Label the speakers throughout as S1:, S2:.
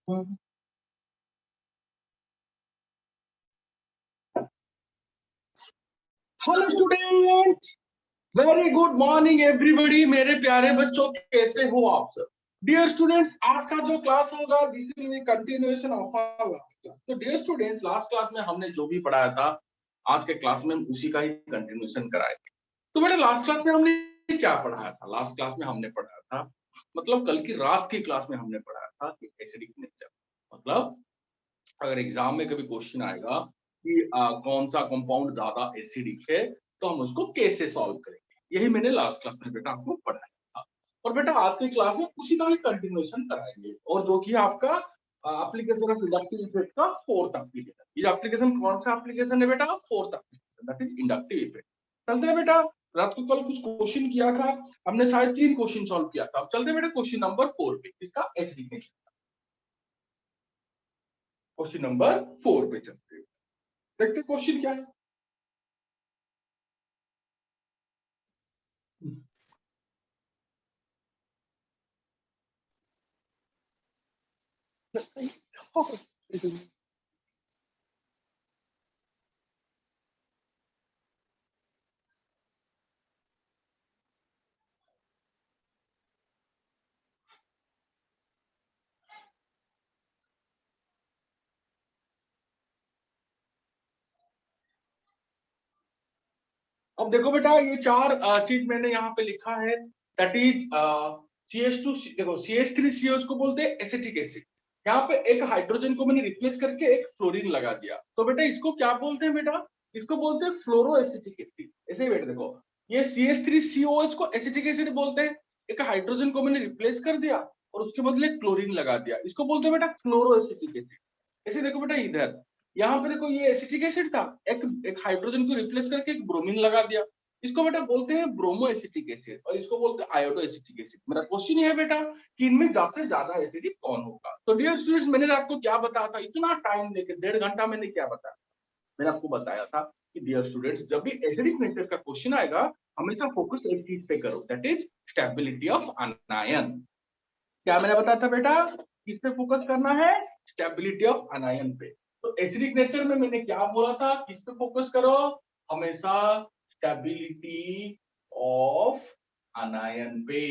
S1: Hello students, very good morning everybody. मेरे प्यारे बच्चों, कैसे हो आप सब? डियर स्टूडेंट्स, आज का जो क्लास होगा this is continuation of our last class. तो डियर स्टूडेंट्स, लास्ट क्लास में हमने जो भी पढ़ाया था आज के क्लास में हम उसी का ही कंटिन्यूएशन कराएंगे। तो बेटा लास्ट क्लास में हमने क्या पढ़ाया था? लास्ट क्लास में हमने पढ़ाया था, मतलब कल की रात की क्लास में हमने पढ़ाया था कि एसिडिक नेचर, मतलब अगर एग्जाम में कभी क्वेश्चन आएगा कि कौन सा कंपाउंड ज्यादा एसिडिक है तो हम उसको कैसे सॉल्व करेंगे। यही मैंने लास्ट क्लास में बेटा आपको पढ़ाया था। और बेटा आज की क्लास में उसी का ही कंटिन्यूएशन कराएंगे, और जो कि आपका एप्लीकेशन ऑफ इंडक्टिव इफेक्ट का फोर्थ एप्लीकेशन। ये एप्लीकेशन कौन सा एप्लीकेशन है बेटा? Fourth application, that is inductive effect. चलते हैं बेटा, रात को कल कुछ क्वेश्चन किया था हमने, शायद 3 क्वेश्चन सॉल्व किया था। अब चलते हैं बेटा क्वेश्चन नंबर 4 पे, इसका एसिडिक। क्वेश्चन नंबर 4 पे चलते हैं, देखते क्वेश्चन क्या है। अब देखो बेटा, ये 4 चीज मैंने यहाँ पे लिखा है, दैट इज CH2। देखो CH3COH को बोलते हैं एसिटिक एसिड। यहाँ पे एक हाइड्रोजन को मैंने रिप्लेस करके एक फ्लोरीन लगा दिया, तो बेटा इसको क्या बोलते हैं बेटा? इसको बोलते हैं फ्लोरो एसिटिक एसिड। ऐसे ही बेटा देखो, ये CH3COH को एसिटिक एसिड बोलते हैं, एक हाइड्रोजन को मैंने रिप्लेस कर दिया और उसके बदले क्लोरीन लगा दिया, इसको बोलते हैं बेटा फ्लोरो एसिटिक एसिड। ऐसे देखो बेटा, इधर यहाँ पे देखो ये एसिटिक एसिड था, एक एक हाइड्रोजन को रिप्लेस करके एक ब्रोमीन लगा दिया, इसको बेटा बोलते हैं ब्रोमो एसिटिक एसिड, और इसको बोलते हैं आयोडो एसिटिक एसिड। मेरा क्वेश्चन ये है बेटा कि इनमें सबसे ज्यादा एसिडिक कौन होगा? तो डियर स्टूडेंट्स, मैंने आपको क्या बताया था? इतना टाइम लेके 1.5 घंटा मैंने क्या बताया? मैंने आपको बताया था कि डियर स्टूडेंट्स, जब भी एसिडिक नेचर का क्वेश्चन आएगा हमेशा फोकस एक चीज पे करो, दैट इज स्टेबिलिटी ऑफ अनायन। क्या मैंने बताया था बेटा? किस पे फोकस करना है? स्टेबिलिटी ऑफ अनायन पे। तो एसिडिक नेचर में मैंने क्या बोला था? किस पे फोकस करो? हमेशा स्टेबिलिटी ऑफ अनायन पे।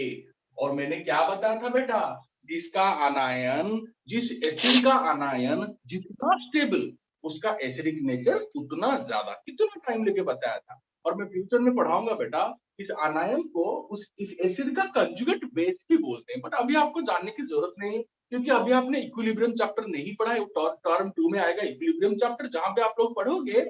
S1: और मैंने क्या बताया था बेटा? जिसका अनायन, जिस एसिड का अनायन जितना स्टेबल, उसका एसिडिक नेचर उतना ज्यादा। कितना टाइम लेके बताया था। और मैं फ्यूचर में पढ़ाऊंगा बेटा, इस अनायन को इस एसिड का कंजुगेट बेस भी बोलते हैं, बट अभी आपको जानने की जरूरत नहीं है, क्योंकि अभी आपने इक्विलिब्रियम चैप्टर नहीं पढ़ा है। टर्म 2 में आएगा इक्विलिब्रियम चैप्टर, जहां पे आप लोग पढ़ोगे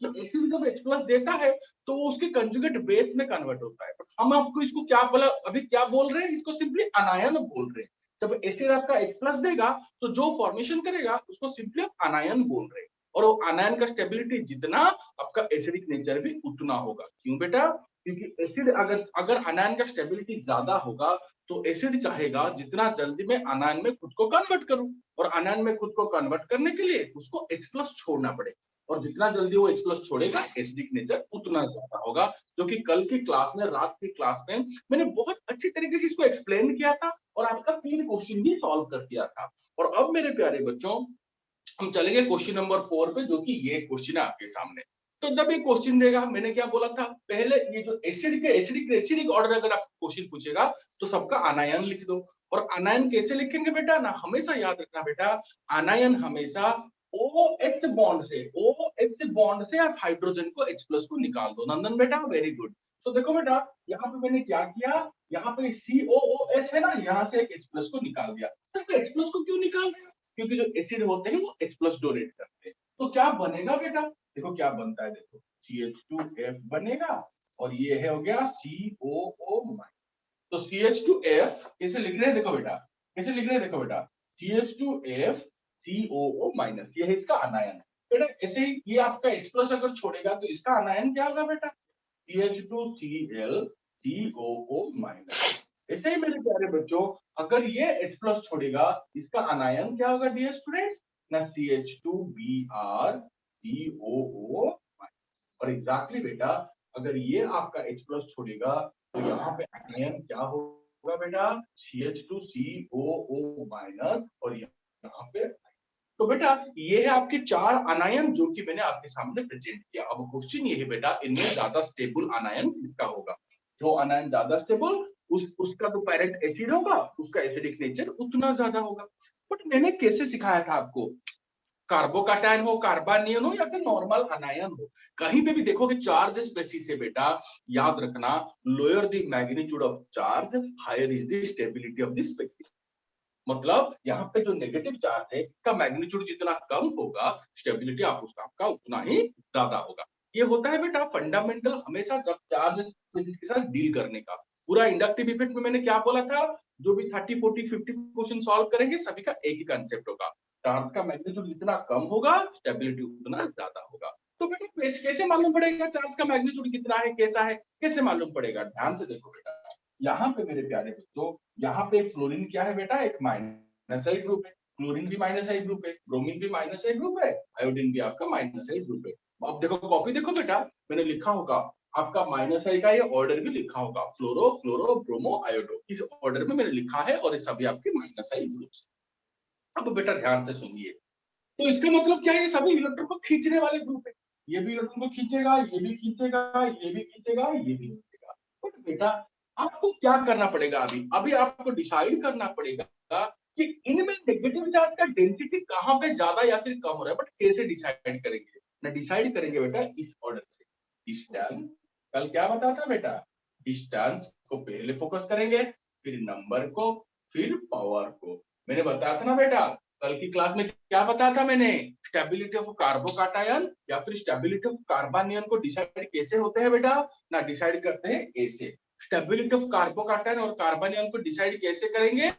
S1: कि एसिड जब H+ देता है तो उसके कंजुगेट बेस में कन्वर्ट होता है। बट हम आपको इसको क्या बोला, अभी क्या बोल रहे हैं? इसको सिंपली अनायन बोल रहे हैं। जब एसिड आपका H+ देगा तो जो फॉर्मेशन करेगा उसको सिंपली अनायन बोल रहे हैं। और वो अनायन का स्टेबिलिटी जितना, आपका एसिडिक नेचर भी उतना होगा। क्यों बेटा? क्योंकि एसिड अगर अनायन का स्टेबिलिटी ज्यादा होगा तो एसिड चाहेगा जितना जल्दी में अनायन में खुद को कन्वर्ट करूं, और अनायन में खुद को कन्वर्ट करने के लिए उसको H+ छोड़ना पड़ेगा, और जितना जल्दी वो H+ छोड़ेगा एसिडिक नेचर उतना ज्यादा होगा। जो कि कल की क्लास में, रात की क्लास में मैंने बहुत अच्छी तरीके से इसको एक्सप्लेन किया था, और आपका 3 क्वेश्चन भी सॉल्व कर दिया था। और अब मेरे प्यारे बच्चों, हम चलेंगे क्वेश्चन नंबर 4 पे, जो कि ये क्वेश्चन है आपके सामने। तो जब ये क्वेश्चन देगा, मैंने क्या बोला था पहले, ये जो एसिडिक ऑर्डर अगर आप क्वेश्चन पूछेगा तो सबका अनायन लिख दो। और अनायन कैसे लिखेंगे बेटा ना, हमेशा याद रखना बेटा, अनायन हमेशा OH बॉन्ड से आप हाइड्रोजन को H+ को निकाल दो। नंदन बेटा वेरी गुड। तो देखो बेटा, यहाँ पे मैंने क्या किया, यहाँ पे COOH है ना, यहाँ से एक H+ को निकाल दिया। तो H+ को क्यों निकाल दिया? क्योंकि जो एसिड होते हैं वो H+ डोनेट करते हैं। तो क्या बनेगा बेटा? देखो क्या बनता है, देखो CH2F बनेगा, और ये है हो गया COO-। तो CH2F कैसे लिख रहे हैं देखो बेटा, कैसे लिख रहे हैं देखो बेटा, CH2F COO-, ये है इसका अनायन। बेटा ऐसे ही ये आपका H+ अगर छोड़ेगा तो इसका अनायन क्या होगा बेटा? CH2Cl COO-। ऐसे ही मेरे प्यारे बच्चों, अगर ये H+ छोड़ेगा इसका अनायन क्या होगा डियर स्टूडेंट्स? ना CH2Br COO-। और एग्जैक्टली बेटा, अगर ये आपका H+ छोड़ेगा तो यहाँ पे आयन क्या होगा बेटा? CH2COO-, और यहाँ पे। तो बेटा ये है आपके 4 अनायन जो कि मैंने आपके सामने प्रेजेंट किया। अब क्वेश्चन ये है बेटा, इनमें ज्यादा स्टेबल अनायन किसका होगा? जो अनायन ज्यादा स्टेबल उसका तो पैरेंट एसिड होगा, उसका एसिडिक नेचर उतना ज्यादा होगा। बट मैंने कैसे सिखाया था आपको? कार्बोकैटायन हो, कार्बानियन हो या फिर नॉर्मल अनायन हो, कहीं पे भी देखोगे चार्ज स्पेसिस है बेटा, याद रखना lower the magnitude of charge higher is the stability of the species. मतलब यहाँ पे जो नेगेटिव चार्ज है का मैग्नीट्यूड जितना कम होगा, स्टेबिलिटी आप उसका आपका उतना ही ज्यादा होगा। ये होता है बेटा फंडामेंटल हमेशा जब चार्ज के साथ डील करने का। पूरा इंडक्टिव इफेक्ट में मैंने क्या बोला था? जो भी 30 40 50 क्वेश्चन सॉल्व करेंगे सभी का एक ही कंसेप्ट होगा, चार्ज का मैग्नीट्यूड जितना कम होगा स्टेबिलिटी उतना ज्यादा होगा। तो बेटा कैसे मालूम पड़ेगा चार्ज का मैग्नीट्यूड कितना है, कैसा है, कैसे मालूम पड़ेगा? ध्यान से देखो बेटा, यहाँ पे मेरे प्यारे बच्चों, यहाँ पे फ्लोरीन क्या है बेटा? एक माइनस ग्रुप है। क्लोरीन भी माइनस ग्रुप है, ब्रोमीन भी माइनस ग्रुप है, आयोडीन भी आपका माइनस ग्रुप है। अब देखो कॉपी देखो बेटा, मैंने लिखा होगा आपका माइनस का ये ऑर्डर भी लिखा होगा, फ्लोरो फ्लोरो ब्रोमो आयोडो, इस ऑर्डर में मैंने लिखा है और ये सभी आपके माइनस ग्रुप। अब बेटा ध्यान से सुनिए, तो इसका मतलब क्या है? ये सभी इलेक्ट्रॉन को खींचने वाले ग्रुप है। ये भी इलेक्ट्रॉन को खींचेगा, ये भी खींचेगा, ये भी खींचेगा, ये भी खींचेगा। बट बेटा आपको क्या करना पड़ेगा? अभी अभी आपको डिसाइड करना पड़ेगा कि इनमें नेगेटिव चार्ज का डेंसिटी कहाँ पे ज्यादा या फिर कम हो रहा है। बट कैसे डिसाइड करेंगे? ना डिसाइड करेंगे बेटा इस ऑर्डर से। डिस्टेंस, कल क्या बताया था बेटा? डिस्टेंस को पहले फोकस करेंगे, फिर नंबर को, फिर पावर को। मैंने बताया था ना बेटा, कल की क्लास में क्या बताया था मैंने? स्टेबिलिटी ऑफ कार्बोकैटायन या फिर स्टेबिलिटी ऑफ कार्बानियन को डिसाइड कैसे होते हैं बेटा? ना डिसाइड करते हैं ऐसे। स्टेबिलिटी ऑफ कार्बोकैटायन और कार्बानियन को डिसाइड कैसे करेंगे?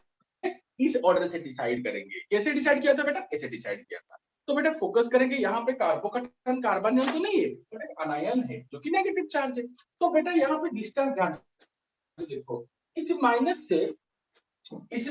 S1: इस ऑर्डर से डिसाइड करेंगे। कैसे डिसाइड किया था बेटा? ऐसे डिसाइड किया था। तो बेटा फोकस करेंगे यहाँ पे, कार्बोकैटायन कार्बानियन तो नहीं है, बेटा अनायन है जो कि नेगेटिव चार्ज है। तो बेटा यहाँ पे डिस्टेंस ध्यान से देखो, इस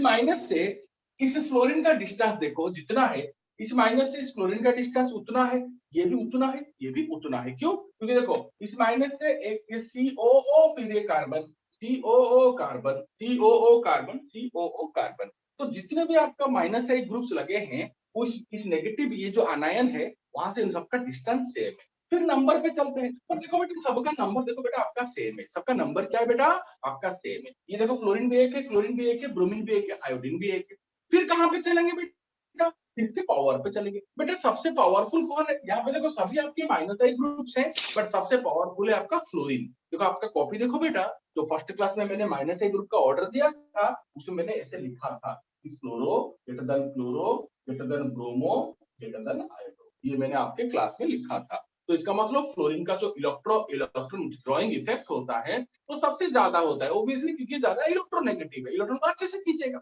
S1: माइनस से इस फ्लोरीन का डिस्टेंस देखो जितना है, इस माइनस से इस क्लोरीन का डिस्टेंस उतना है, ये भी उतना है, ये भी उतना है। क्यों? क्योंकि देखो इस माइनस से एक COO, फिर ये carbon, COO carbon, COO carbon, COO carbon. तो जितने भी आपका माइनस है ग्रुप्स लगे हैं, उस इस नेगेटिव ये जो अनायन है वहां से इन सबका डिस्टेंस सेम है। फिर नंबर पे चलते हैं, और देखो बेटा सबका नंबर देखो बेटा आपका सेम है। सबका नंबर क्या है बेटा? आपका सेम है। ये देखो क्लोरीन भी एक है, क्लोरीन भी एक है, ब्रोमीन भी एक है, आयोडीन भी एक है। फिर कहाँ पे चलेंगे बेटा? फिर से पावर पे चलेंगे। बेटा सबसे पावरफुल कौन है? यहाँ पे देखो सभी आपके माइनस आई ग्रुप्स हैं, बट सबसे पावरफुल है आपका फ्लोरीन। देखो आपका कॉपी देखो बेटा, जो फर्स्ट क्लास में मैंने माइनस आई ग्रुप का ऑर्डर दिया था उसमें मैंने ऐसे लिखा था कि fluoro greater than chloro greater than bromo greater than iodo. ये मैंने आपके क्लास में लिखा था। तो इसका मतलब फ्लोरीन का जो इलेक्ट्रॉन विथड्रॉइंग इफेक्ट होता है वो सबसे ज्यादा होता है, ऑब्वियसली क्योंकि ज्यादा इलेक्ट्रोनेगेटिव है, इलेक्ट्रॉन को अच्छे से खींचेगा।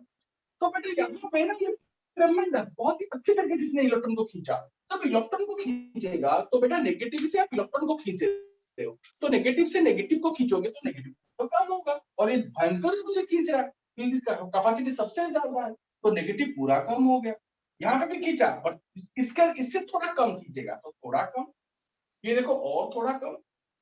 S1: तो बेटा यहाँ पे ना ये ट्रेमेंडस बहुत ही अच्छे तरीके से इसने इलेक्ट्रॉन को खींचा। जब इलेक्ट्रॉन को खींचेगा तो बेटा नेगेटिव से आप इलेक्ट्रॉन को खींच रहे हो, तो नेगेटिव से नेगेटिव को खींचोगे तो नेगेटिव तो कम होगा, और ये भयंकर रूप से खींच रहा है क्योंकि इसका कैपेसिटी सबसे ज्यादा है, तो नेगेटिव पूरा कम हो गया। यहाँ पे भी खींचा बट इसका इससे थोड़ा कम खींचेगा तो थोड़ा कम, ये देखो और थोड़ा कम,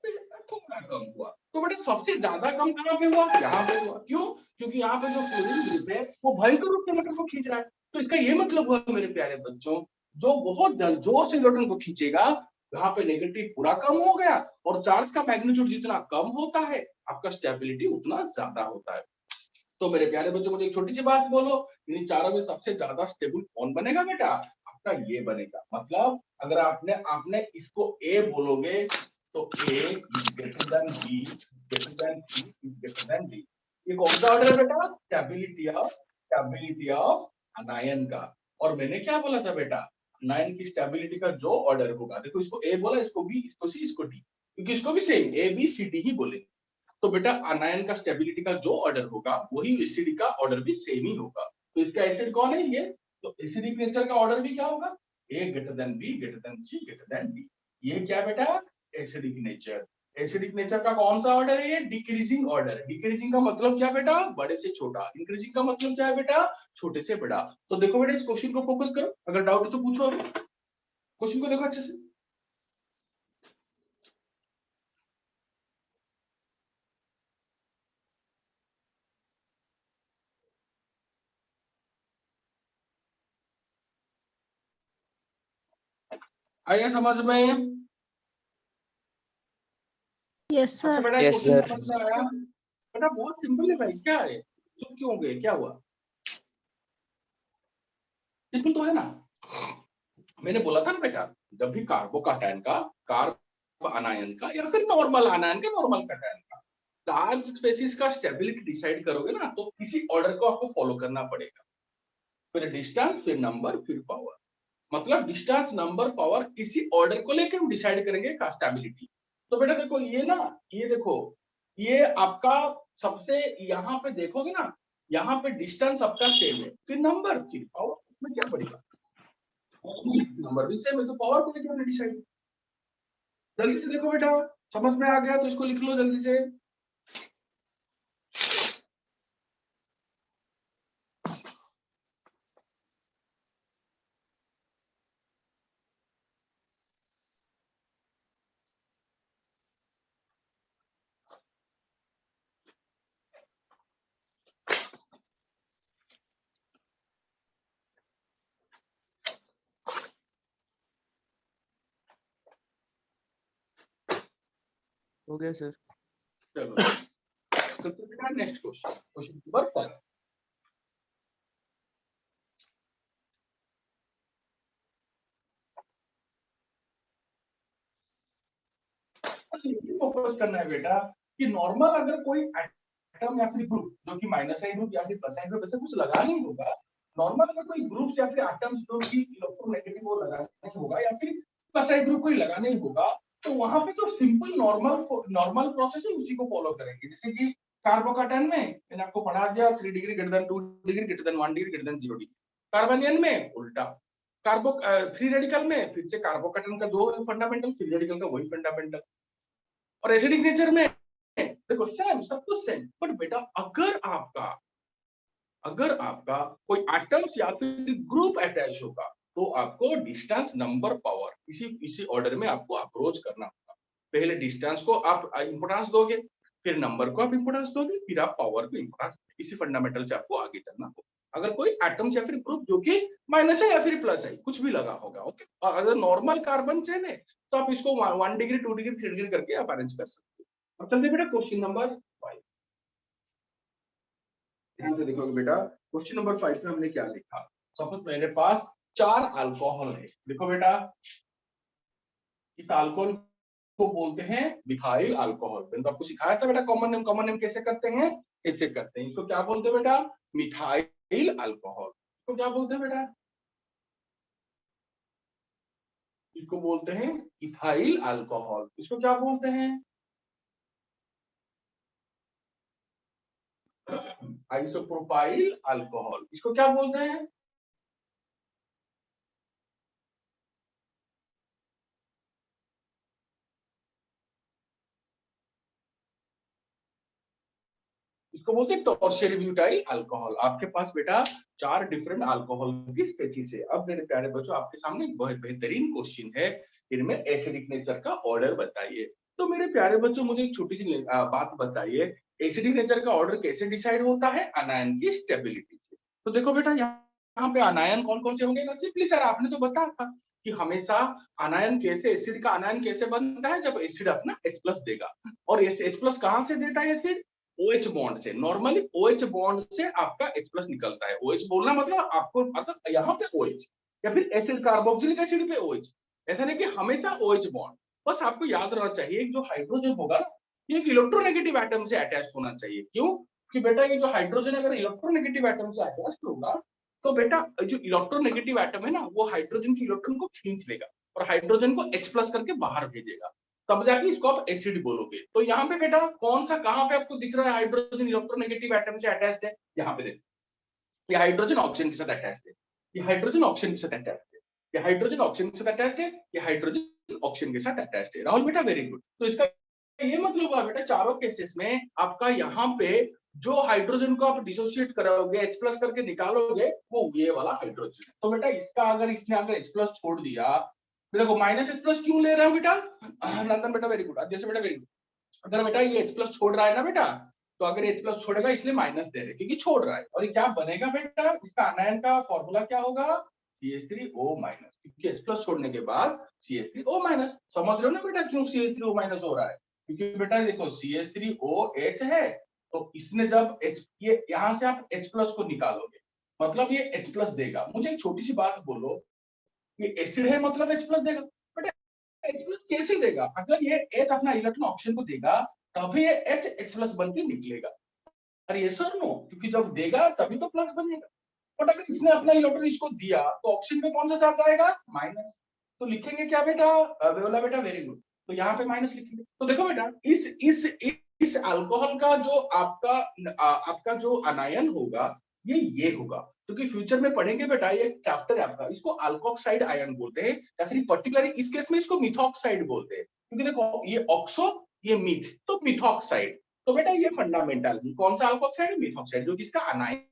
S1: फिर थोड़ा कम हुआ। तो बेटा सबसे ज्यादा कम कहाँ पे हुआ? यहाँ पे हुआ। क्यों? क्योंकि यहाँ पे जो फ्लोरीन ग्रुप है वो भयंकर रूप से इलेक्ट्रॉन को खींच रहा है। तो इसका ये मतलब हुआ मेरे प्यारे बच्चों, जो बहुत जोर से इलेक्ट्रॉन को खींचेगा यहाँ पे नेगेटिव पूरा कम हो गया, और चार्ज का मैग्नीट्यूड जितना कम होता है आपका स्टेबिलिटी उतना ज्यादा होता है। तो मेरे प्यारे बच्चों मुझे एक छोटी सी बात बोलो, इन चारों में सबसे ज्यादा स्टेबल कौन बनेगा बेटा? आपका ये बनेगा। मतलब अगर आपने आपने इसको ए बोलोगे तो A is greater then B, greater than C, is greater then D. ये कौन सा ऑर्डर है बेटा? स्टेबिलिटी ऑफ अनायन का। और मैंने क्या बोला था बेटा? अनायन की स्टेबिलिटी का जो ऑर्डर होगा, देखो इसको ए बोला, इसको बी, इसको सी, इसको डी, क्योंकि इसको भी same A B C D ही बोले। तो बेटा अनायन का स्टेबिलिटी का जो ऑर्डर होगा वही एसिड का ऑर्डर भी सेम ही होगा। तो इसका एसिड कौन है? ये। तो एसिडिक नेचर का ऑर्डर भी क्या होगा? A greater than be greater than C greater than D. ये क्या बेटा? Acidic nature. एसिडिक नेचर का कौन सा ऑर्डर है? ये डिक्रीजिंग ऑर्डर। डिक्रीजिंग का मतलब क्या बेटा? बड़े से छोटा। इंक्रीजिंग का मतलब क्या है बेटा? छोटे से बड़ा। तो देखो बेटा इस क्वेश्चन को फोकस करो, अगर डाउट है तो पूछो। क्वेश्चन को देखो अच्छे से। आइए समझ में।
S2: यस
S1: अच्छा
S2: सर।
S1: बेटा
S3: Yes,
S1: क्वेश्चन
S3: sir.
S1: समझ में आया? बेटा बहुत सिंपल है भाई, क्या है तुम क्यों हो गए, क्या हुआ? सिंपल तो है ना। मैंने बोला था ना बेटा, जब भी कार्बोकैटायन का, कार्ब आनायन का या फिर नॉर्मल आनायन का, नॉर्मल कैटायन का चार्ज स्पेसिस का स्टेबिलिटी डिसाइड करोगे ना, तो इसी ऑर्डर को आपको फॉलो करना पड़ेगा। फिर डिस्टेंस, फिर नंबर, फिर पावर। मतलब डिस्टेंस, नंबर, पावर, इसी ऑर्डर को लेकर हम डिसाइड करेंगे का स्टेबिलिटी। तो बेटा देखो ये ना, ये देखो, ये आपका सबसे, यहाँ पे देखोगे ना, यहाँ पे डिस्टेंस आपका सेम है, फिर नंबर, फिर पावर, इसमें क्या पड़ेगा? नंबर भी सेम है तो पावर को लेकर हमने डिसाइड। जल्दी से देखो बेटा, समझ में आ गया तो इसको लिख लो जल्दी से।
S3: हो गया सर.
S1: चलो तो बेटा नेक्स्ट क्वेश्चन, क्वेश्चन नंबर 5। अच्छा ये फोकस करना है बेटा कि नॉर्मल अगर कोई एटम या फिर ग्रुप जो कि माइनस आई ग्रुप या फिर प्लस आई ग्रुप ऐसा कुछ लगा नहीं होगा, नॉर्मल अगर कोई ग्रुप या फिर एटम्स जो कि इलेक्ट्रोनेगेटिव वो लगाना होगा या फिर प्लस आई ग्रुप कोई लगाना ही होगा, तो वहां पे तो सिंपल नॉर्मल प्रोसेस है, उसी को फॉलो करेंगे। जैसे कि कार्बोकैटायन में मैंने आपको पढ़ा दिया 3 degree greater than 2 degree greater than 1 degree greater than 0 degree. Carbanion में उल्टा, कार्बो फ्री रेडिकल में फिर से कार्बोकैटायन का दो फंडामेंटल, फ्री रेडिकल का वही फंडामेंटल। और एसिडिक नेचर में देखो सेम, सब कुछ सेम। बट बेटा अगर आपका कोई एटम्स या फिर ग्रुप अटैच होगा, तो आपको डिस्टेंस, नंबर, पावर इसी ऑर्डर में आपको अप्रोच करना होगा। पहले डिस्टेंस को आप इंपोर्टेंस दोगे, फिर नंबर को आप इंपोर्टेंस दोगे, फिर आप पावर को इंपोर्टेंस, इसी फंडामेंटल से आपको आगे चलना होगा। अगर कोई एटम्स या फिर ग्रुप जो कि माइनस है या फिर प्लस है, कुछ भी लगा होगा, ओके। और अगर नॉर्मल कार्बन चेन है तो आप इसको 1 डिग्री 2 डिग्री 3 डिग्री करके आप अरेंज कर सकते हो। अब चलते बेटा क्वेश्चन नंबर 5। ध्यान से देखोगे बेटा, क्वेश्चन नंबर 5 में हमने क्या लिखा। सपोज मेरे पास 4 अल्कोहल है। देखो बेटा, इस अल्कोहल को बोलते हैं मिथाइल अल्कोहल। मैंने तो आपको सिखाया था बेटा कॉमन नेम कैसे करते हैं, ऐसे करते हैं। इसको क्या बोलते हैं बेटा? Methyl alcohol. इसको क्या बोलते हैं बेटा? इसको बोलते हैं इथाइल अल्कोहल। इसको क्या बोलते हैं? Isopropyl alcohol. इसको क्या बोलते हैं? इसको बोलते हैं टॉर्शियरी ब्यूटाइल अल्कोहल। आपके पास बेटा 4 डिफरेंट अल्कोहल की स्पीशीज है। अब मेरे प्यारे बच्चों, आपके सामने एक बहुत बेहतरीन क्वेश्चन है, इनमें एसिडिक नेचर का ऑर्डर बताइए। तो मेरे प्यारे बच्चों, मुझे एक छोटी सी बात बताइए, एसिडिक नेचर का ऑर्डर कैसे डिसाइड होता है? अनायन की स्टेबिलिटी से। तो देखो बेटा, यहाँ पे अनायन कौन कौन से होंगे ना, सिंपली सर आपने तो बताया था कि हमेशा अनायन कैसे, एसिड का अनायन कैसे बनता है, जब एसिड अपना H+ देगा। और H+ कहां से देता है एसिड? OH बॉन्ड से। नॉर्मली OH बॉन्ड से आपका H+ निकलता है। OH बोलना मतलब आपको, मतलब यहाँ पे OH या फिर एसिड कार्बोक्सिलिक एसिड पे OH, ऐसा नहीं कि हमेशा OH बॉन्ड। बस आपको याद रहना चाहिए जो हाइड्रोजन होगा ना, ये एक इलेक्ट्रोनेगेटिव एटम से अटैच होना चाहिए। क्यों? कि बेटा ये जो हाइड्रोजन अगर इलेक्ट्रोनेगेटिव एटम से अटैच होगा, तो बेटा जो इलेक्ट्रोनेगेटिव एटम है ना, वो हाइड्रोजन की इलेक्ट्रॉन को खींच लेगा और हाइड्रोजन को H+ करके बाहर भेजेगा, तब जाके इसको आप एसिड बोलोगे। तो यहाँ पे बेटा कौन सा, कहां पे आपको दिख रहा है हाइड्रोजन इलेक्ट्रोनेगेटिव एटम से अटैच्ड है? यहाँ पे देखो, ये हाइड्रोजन ऑक्सीजन के साथ अटैच्ड है, ये हाइड्रोजन ऑक्सीजन के साथ अटैच्ड है, ये हाइड्रोजन ऑक्सीजन के साथ अटैच्ड है, ये हाइड्रोजन ऑक्सीजन के साथ अटैच्ड है। राहुल बेटा वेरी गुड। तो इसका ये मतलब हुआ बेटा, चारों केसेस में आपका यहाँ पे जो हाइड्रोजन को आप डिसोसिएट करोगे, H+ करके निकालोगे, वो ये वाला हाइड्रोजन है। तो बेटा इसका अगर इसने अगर H+ छोड़ दिया, देखो -H+ क्यों ले रहा हूं बेटा? नंदन बेटा वेरी गुड, जैसे बेटा वेरी गुड। अगर बेटा ये H+ छोड़ रहा है ना बेटा, तो अगर H+ छोड़ेगा इसलिए माइनस दे रहे, क्योंकि छोड़ रहा है। और ये क्या बनेगा बेटा? इसका आनायन का फॉर्मूला क्या होगा? CH3O-, क्योंकि H+ छोड़ने के बाद CH3O-। समझ रहे हो ना बेटा क्यों CH3O- हो रहा है? क्योंकि बेटा देखो CH3OH है, तो इसने जब H, ये यहाँ से आप H+ को निकालोगे, मतलब ये H+ देगा। मुझे एक छोटी सी बात बोलो, ये एसिड है मतलब H+ देगा, बेटा H+ कैसे देगा? अगर ये H अपना इलेक्ट्रॉन ऑक्सीजन को देगा, तभी ये H बन के निकलेगा। अरे ये सर नो, क्योंकि जब देगा तभी तो प्लस बनेगा। बट अगर इसने अपना इलेक्ट्रॉन इसको दिया, तो ऑक्सीजन में कौन सा चार्ज आएगा? माइनस। तो लिखेंगे क्या बेटा? बोला बेटा वेरी गुड। तो यहाँ पे माइनस लिखेंगे। तो देखो बेटा, इस अल्कोहल का जो आपका जो अनायन होगा, ये होगा, क्योंकि फ्यूचर में पढ़ेंगे बेटा, ये चैप्टर है आपका, इसको अल्कोक्साइड आयन बोलते हैं, या फिर पर्टिकुलरली इस केस में इसको मिथॉक्साइड बोलते हैं, क्योंकि देखो ये ऑक्सो, ये मिथ, तो मिथॉक्साइड। तो बेटा ये फंडामेंटल कौन सा अल्कोक्साइड? मिथॉक्साइड, जो इसका अनायन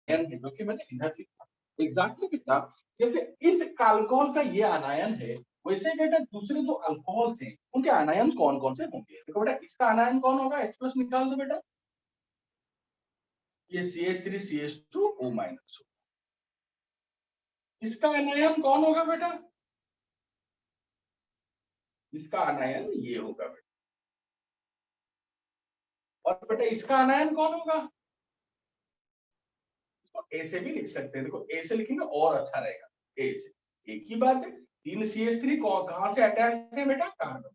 S1: है, जो कि मैंने इधर लिखा एग्जैक्टली कितना, जैसे इस अल्कोहल का ये अनायन है, वैसे बेटा दूसरे जो अल्कोहल्स हैं उनके अनायन कौन कौन से होंगे? देखो बेटा, इसका अनायन कौन होगा? H+ निकाल दो बेटा, ये CH3CH2O-। इसका अनायन कौन होगा बेटा? इसका अनायन ये होगा बेटा। और बेटा इसका अनायन कौन होगा? ए से भी लिख सकते हैं, देखो ए से लिखेंगे और अच्छा रहेगा, ए से। एक ही बात है, 3 CH3 कहां से अटैच है बेटा? कार्बन।